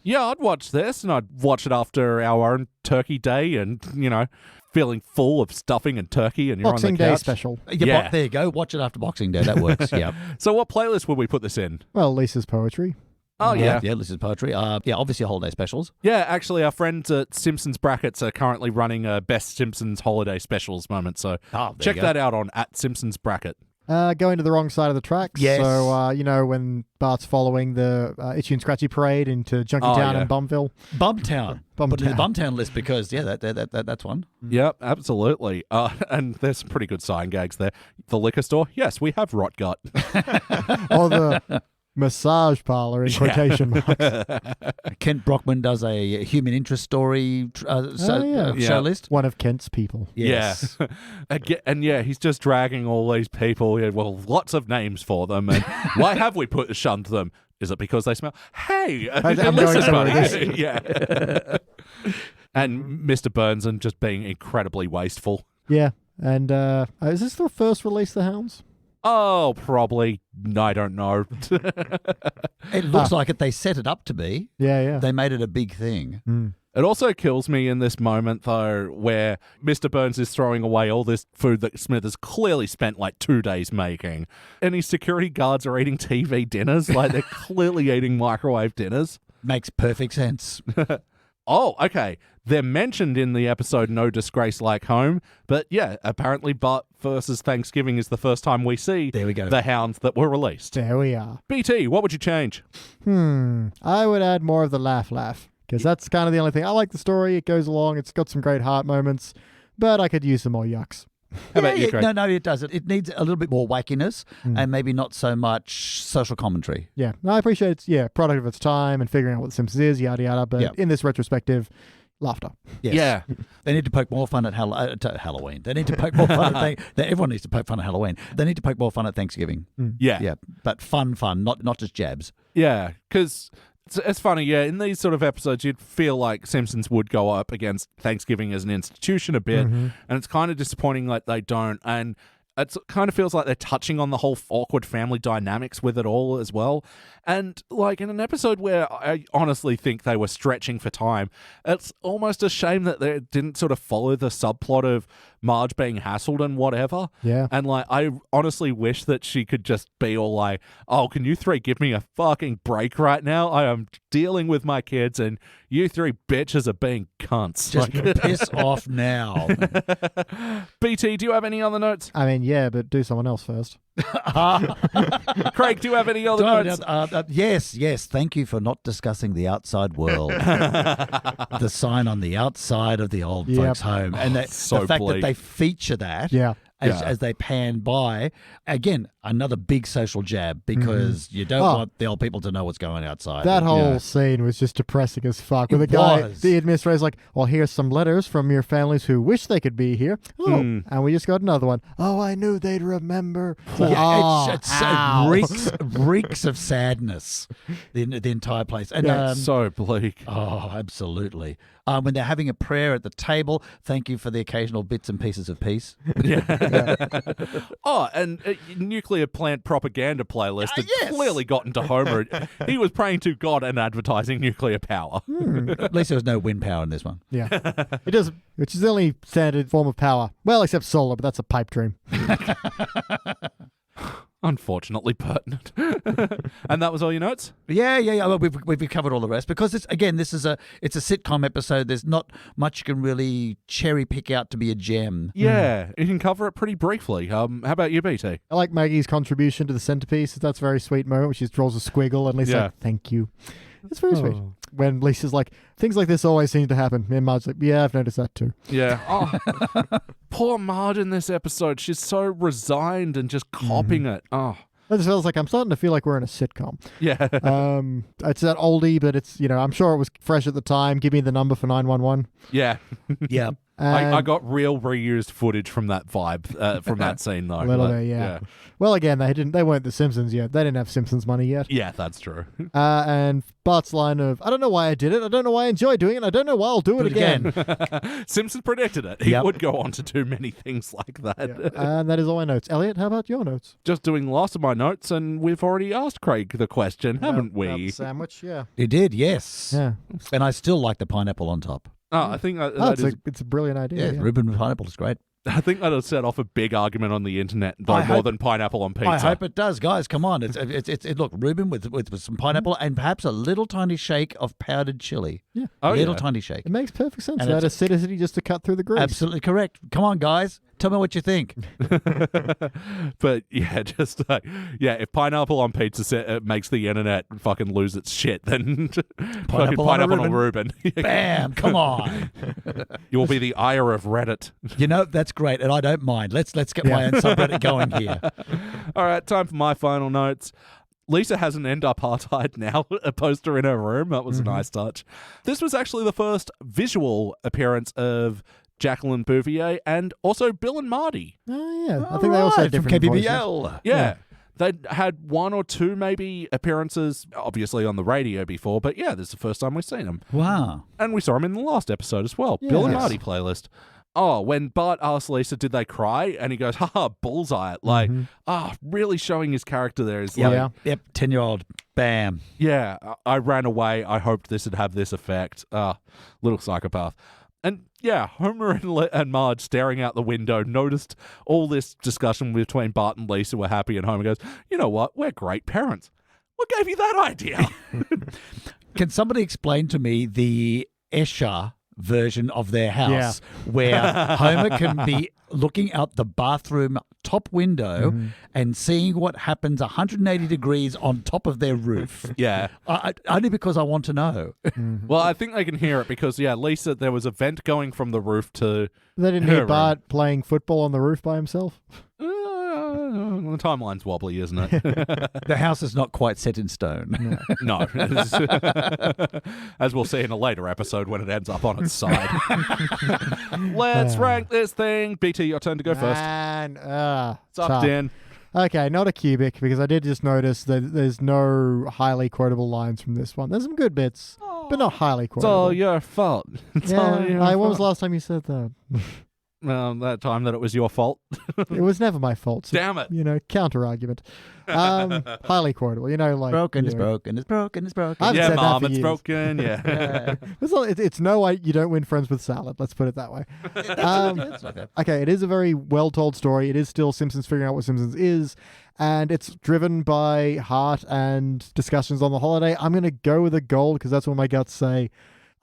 Yeah, I'd watch this, and I'd watch it after our own turkey day and, you know, feeling full of stuffing and turkey and you're Boxing on the Day couch. special. Yeah. There you go. Watch it after Boxing Day. That works. Yeah. So what playlist would we put this in? Well, Lisa's poetry. Oh, yeah. Yeah, this is poetry. Obviously holiday specials. Yeah, actually, our friends at Simpsons Brackets are currently running a Best Simpsons Holiday Specials moment, so there check you go. that out on @Simpsons Bracket. Going to the wrong side of the tracks. Yes. So, when Bart's following the Itchy and Scratchy Parade into Junkytown and Bumville. Bumtown. Bumtown. Put it in the Bumtown list because, that's one. Yep, absolutely. And there's some pretty good sign gags there. The liquor store, yes, we have rot gut. Or the massage parlor in quotation marks. Kent Brockman does a human interest story show list. One of Kent's people. Yes. Yeah. And yeah, he's just dragging all these people. Yeah, well, lots of names for them. And why have we shunned them? Is it because they smell? Hey, I'm listen, going buddy. somewhere with Yeah. And Mr. Burns and just being incredibly wasteful. Yeah. And is this the first release of the Hounds? Oh, probably. I don't know. It looks like it. They set it up to be. Yeah. They made it a big thing. It also kills me in this moment, though, where Mr. Burns is throwing away all this food that Smith has clearly spent like 2 days making. And his security guards are eating TV dinners. Like, they're clearly eating microwave dinners. Makes perfect sense. Oh, okay. They're mentioned in the episode No Disgrace Like Home. But yeah, apparently Bart versus Thanksgiving is the first time we see There we go. the Hounds that were released. There we are. BT, what would you change? I would add more of the laugh. Because that's kind of the only thing. I like the story. It goes along. It's got some great heart moments. But I could use some more yucks. How about you, Craig? No, it doesn't. It needs a little bit more wackiness and maybe not so much social commentary. Yeah. No, I appreciate it's, product of its time and figuring out what The Simpsons is, yada, yada. But in this retrospective, Laughter. Yes. Yeah. They need to poke more fun at Halloween. They need to poke more fun at everyone needs to poke fun at Halloween. They need to poke more fun at Thanksgiving. Yeah. Yeah, but fun, not just jabs. Yeah, because it's funny, yeah, in these sort of episodes, you'd feel like Simpsons would go up against Thanksgiving as an institution a bit, and it's kind of disappointing that they don't, and it kind of feels like they're touching on the whole awkward family dynamics with it all as well. And like in an episode where I honestly think they were stretching for time, it's almost a shame that they didn't sort of follow the subplot of Marge being hassled and whatever. Yeah. And like, I honestly wish that she could just be all like, oh, can you three give me a fucking break right now? I am dealing with my kids and you three bitches are being cunts. Just piss off now. BT, do you have any other notes? I mean, yeah, but do someone else first. Craig, do you have any other notes? Yes. Thank you for not discussing the outside world. The sign on the outside of the old folks' home, and the fact that they feature that. Yeah. As they pan by. Again, another big social jab because you don't want the old people to know what's going outside. That whole scene was just depressing as fuck. With the guy, the administrator's like, well, here's some letters from your families who wish they could be here. Oh, and we just got another one. Oh, I knew they'd remember. It reeks of sadness, the entire place. And so bleak. Oh, absolutely. When they're having a prayer at the table, thank you for the occasional bits and pieces of peace. Oh, and nuclear plant propaganda playlist had clearly gotten to Homer. He was praying to God and advertising nuclear power. At least there was no wind power in this one. Yeah. It does, which is the only standard form of power. Well, except solar, but that's a pipe dream. Unfortunately pertinent. And that was all your notes? Yeah. Well, we've covered all the rest because it's a sitcom episode. There's not much you can really cherry pick out to be a gem. Yeah, you can cover it pretty briefly. How about you, BT? I like Maggie's contribution to the centerpiece. That's a very sweet moment. She draws a squiggle and Lisa's like, thank you. It's very sweet. When Lisa's like, things like this always seem to happen. And Marge's like, yeah, I've noticed that too. Yeah. Oh, poor Marge in this episode. She's so resigned and just copping it. Oh. It just feels like I'm starting to feel like we're in a sitcom. Yeah. It's that oldie, but it's, I'm sure it was fresh at the time. Give me the number for 911. Yeah. Yeah. I got real reused footage from that vibe, from that scene though. A little bit, yeah. Well, again, they weren't the Simpsons yet. They didn't have Simpsons money yet. Yeah, that's true. And Bart's line of, I don't know why I did it. I don't know why I enjoy doing it. I don't know why I'll do it again. Simpsons predicted it. He would go on to do many things like that. Yeah. And that is all my notes. Elliot, how about your notes? Just doing the last of my notes, and we've already asked Craig the question, haven't we? The sandwich, yeah. You did, yes. Yeah. And I still like the pineapple on top. I think it's a brilliant idea. Yeah, Reuben with pineapple is great. I think that'll set off a big argument on the internet, though, more than pineapple on pizza. I hope it does, guys. Come on, look, Reuben with some pineapple and perhaps a little tiny shake of powdered chili. Yeah, tiny shake. It makes perfect sense. That acidity just to cut through the grease. Absolutely correct. Come on, guys. Tell me what you think. But yeah, just if pineapple on pizza makes the internet fucking lose its shit, then pineapple on Reuben. Bam! Come on. You will be the ire of Reddit. That's great, and I don't mind. Let's get my own subreddit going here. All right, time for my final notes. Lisa has an end apartheid now, a poster in her room. That was a nice touch. This was actually the first visual appearance of Jacqueline Bouvier and also Bill and Marty. Oh, yeah. I think they also had different from KBBL. Voices. Yeah. They'd had one or two maybe appearances, obviously on the radio before, but yeah, this is the first time we've seen them. Wow. And we saw them in the last episode as well. Yes. Bill and Marty playlist. Oh, when Bart asks Lisa, did they cry? And he goes, haha, bullseye. Like, really showing his character there. Is Yep, 10-year-old. Bam. Yeah, I ran away. I hoped this would have this effect. Little psychopath. And yeah, Homer and Marge staring out the window noticed all this discussion between Bart and Lisa were happy, and Homer goes, you know what? We're great parents. What gave you that idea? Can somebody explain to me the Escher version of their house where Homer can be looking out the bathroom top window and seeing what happens 180 degrees on top of their roof? Yeah. Only because I want to know. Well, I think they can hear it because, Lisa, there was a vent going from the roof to They didn't hear Bart playing football on the roof by himself? the timeline's wobbly, isn't it? The house is not quite set in stone. No. As we'll see in a later episode when it ends up on its side. Let's rank this thing. BT, your turn to go first. And, Sucked in. Okay, not a cubic, because I did just notice that there's no highly quotable lines from this one. There's some good bits, but not highly It's quotable. all your fault. It's all your When was fault. the last time you said that? Well, that time that it was your fault. It was never my fault. So, Damn it. Counter argument. Highly quotable. Like Broken is you know, broken is broken is broken. I've Yeah, said that Mom, for it's years. broken. Yeah. It's no way you don't win friends with salad. Let's put it that way. Okay, it is a very well told story. It is still Simpsons figuring out what Simpsons is, and it's driven by heart and discussions on the holiday. I'm going to go with a gold because that's what my guts say.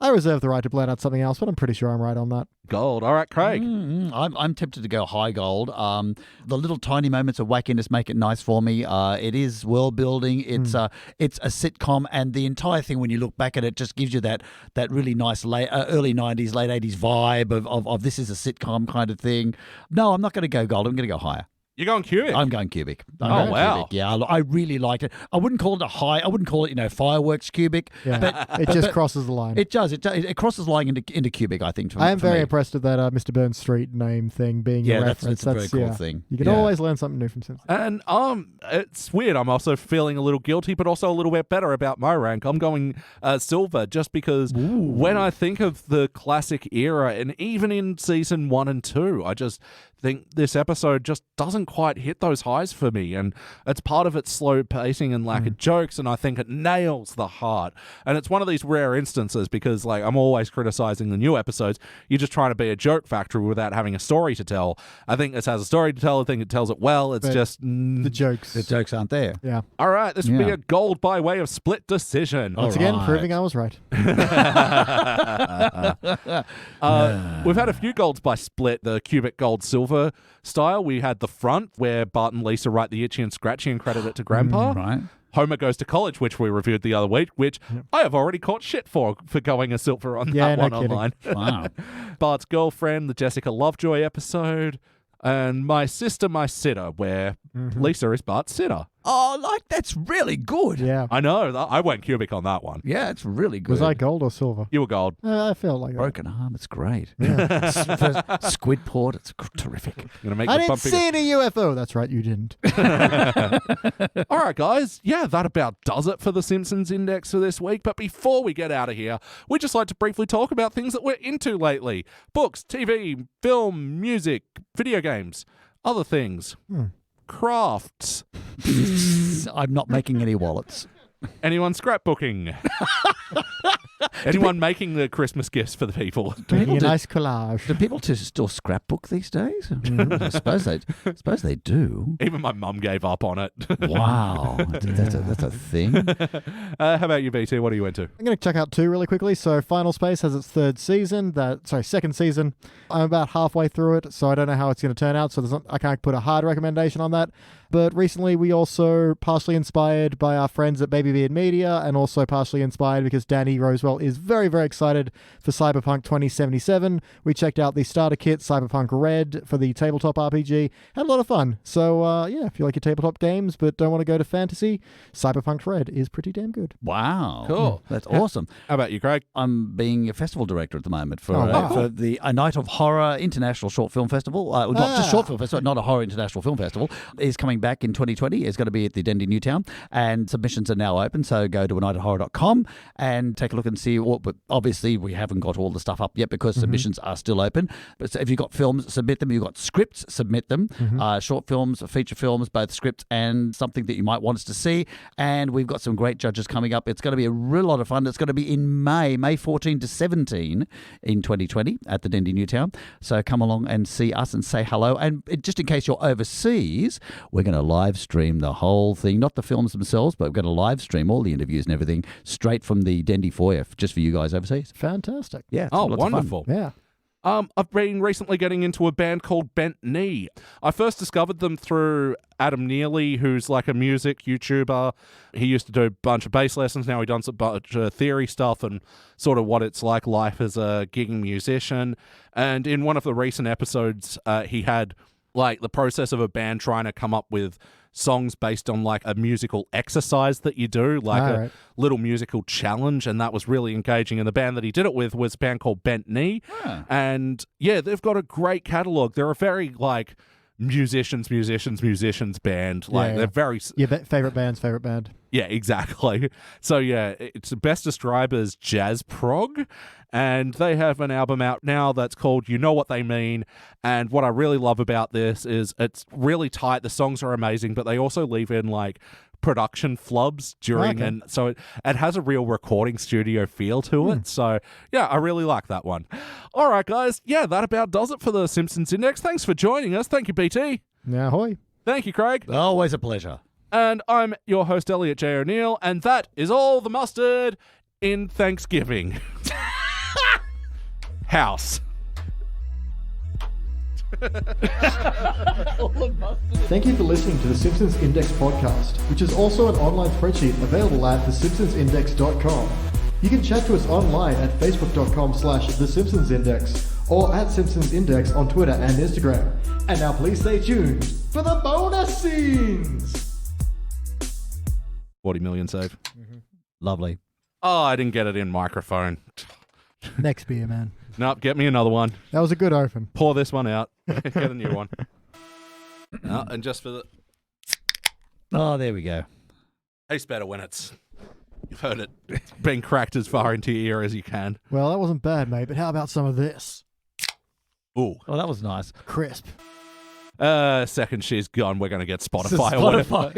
I reserve the right to blurt out something else, but I'm pretty sure I'm right on that. Gold. All right, Craig. I'm tempted to go high gold. The little tiny moments of wackiness make it nice for me. It is world building. It's a sitcom, and the entire thing, when you look back at it, just gives you that really nice early 90s, late 80s vibe of this is a sitcom kind of thing. No, I'm not going to go gold. I'm going to go higher. You're going cubic. I'm going cubic. Wow. Cubic. Yeah, I really liked it. I wouldn't call it a high. I wouldn't call it fireworks cubic. Yeah, but it just crosses the line. It does. It crosses the line into cubic. I think. I am for very me. impressed with that Mr. Burns Street name thing being a reference. That's a very cool thing. You can always learn something new from Simpsons. And it's weird. I'm also feeling a little guilty, but also a little bit better about my rank. I'm going silver just because when I think of the classic era, and even in season 1 and 2, I just think this episode just doesn't quite hit those highs for me, and it's part of its slow pacing and lack of jokes, and I think it nails the heart. And it's one of these rare instances because I'm always criticizing the new episodes. You're just trying to be a joke factory without having a story to tell. I think this has a story to tell. I think it tells it well. It's just The jokes. The jokes aren't there. Yeah. all right, this would be Yeah. a gold by way of split decision. Once again, right. proving I was right. We've had a few golds by split, the cubic gold silver style. We had the front where Bart and Lisa write the Itchy and Scratchy and credit it to Grandpa. Right. Homer Goes to College, which we reviewed the other week, which I have already caught shit for going a silver on Yeah, that no one kidding. online. Wow. Bart's Girlfriend, the Jessica Lovejoy episode, and My Sister, My Sitter, where Lisa is Bart's sitter. Oh, that's really good. Yeah. I know. I went cubic on that one. Yeah, it's really good. Was I gold or silver? You were gold. I felt like that. Broken Arm? It's great. Squid Port? It's terrific. Gonna make I the didn't bumpy- see any UFO. That's right, you didn't. All right, guys. Yeah, that about does it for the Simpsons Index for this week. But before we get out of here, we'd just like to briefly talk about things that we're into lately. Books, TV, film, music, video games, other things. Crafts. I'm not making any wallets. Anyone scrapbooking? Anyone making the Christmas gifts for the people? Making a nice collage. Do people still scrapbook these days? I suppose they do. Even my mum gave up on it. Wow, that's a thing. How about you, BT? What are you into? I'm going to check out 2 really quickly. So Final Space has its second season. I'm about halfway through it, so I don't know how it's going to turn out. So I can't put a hard recommendation on that. But recently we also partially inspired by our friends at Baby Beard Media, and also partially inspired because Danny Rosewell is very, very excited for Cyberpunk 2077. We checked out the starter kit, Cyberpunk Red, for the tabletop RPG. Had a lot of fun. So if you like your tabletop games but don't want to go to fantasy, Cyberpunk Red is pretty damn good. Wow, Cool. That's awesome. How about you, Craig? I'm being a festival director at the moment for wow. for the A Night of Horror International Short Film Festival. Not just short film festival, not a horror international film festival. Is coming back in 2020. It's going to be at the Dendy Newtown, and submissions are now open. So go to anightofhorror.com and take a look and see what. But obviously, we haven't got all the stuff up yet because submissions are still open. But if you've got films, submit them. You've got scripts, submit them. Short films, feature films, both scripts and something that you might want us to see. And we've got some great judges coming up. It's going to be a real lot of fun. It's going to be in May 14 to 17 in 2020 at the Dendy Newtown. So come along and see us and say hello. And just in case you're overseas, we're going to live stream the whole thing, not the films themselves, but we're going to live stream all the interviews and everything straight from the Dendy foyer just for you guys overseas. Fantastic. Yeah. it's Oh, lots of fun. wonderful. Yeah. I've been recently getting into a band called Bent Knee. I first discovered them through Adam Neely, who's like a music YouTuber. He used to do a bunch of bass lessons. Now he does a bunch of theory stuff and sort of what it's like life as a gigging musician. And in one of the recent episodes, he had like the process of a band trying to come up with songs based on like a musical exercise that you do, like a little musical challenge, and that was really engaging. And the band that he did it with was a band called Bent Knee. And yeah, they've got a great catalog. They're a very like musicians band. Like they're very favorite band. Yeah, exactly. So yeah, it's best described as jazz prog, and they have an album out now that's called You Know What They Mean. And what I really love about this is it's really tight. The songs are amazing, but they also leave in like production flubs during, and so it has a real recording studio feel to it. So yeah, I really like that one. All right, guys. Yeah, that about does it for the Simpsons Index. Thanks for joining us. Thank you, BT. Yeah, ahoy. Thank you, Craig. Always a pleasure. And I'm your host, Elliot Jay O'Neill, and that is all the mustard in Thanksgiving. House. Thank you for listening to the Simpsons Index podcast, which is also an online spreadsheet available at thesimpsonsindex.com. You can chat to us online at facebook.com/thesimpsonsindex or at Simpsons Index on Twitter and Instagram. And now please stay tuned for the bonus scenes! 40 million save. Lovely. Oh, I didn't get it in microphone. Next beer, man. Nope, get me another one. That was a good open. Pour this one out. Get a new one. And just for the... Oh, there we go. Tastes better when you've heard it. It's been cracked as far into your ear as you can. Well, that wasn't bad, mate, but how about some of this? Ooh. Oh, that was nice. Crisp. Second she's gone, we're going to get Spotify or whatever.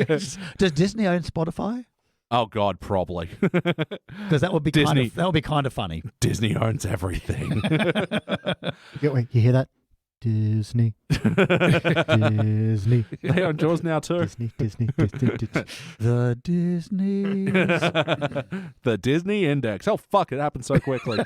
Does Disney own Spotify? Oh God, probably. Because that would be kind of funny. Disney owns everything. Wait, you hear that? Disney. Disney. They own Jaws now too. Disney. The Disney. The Disney Index. Oh fuck! It happened so quickly.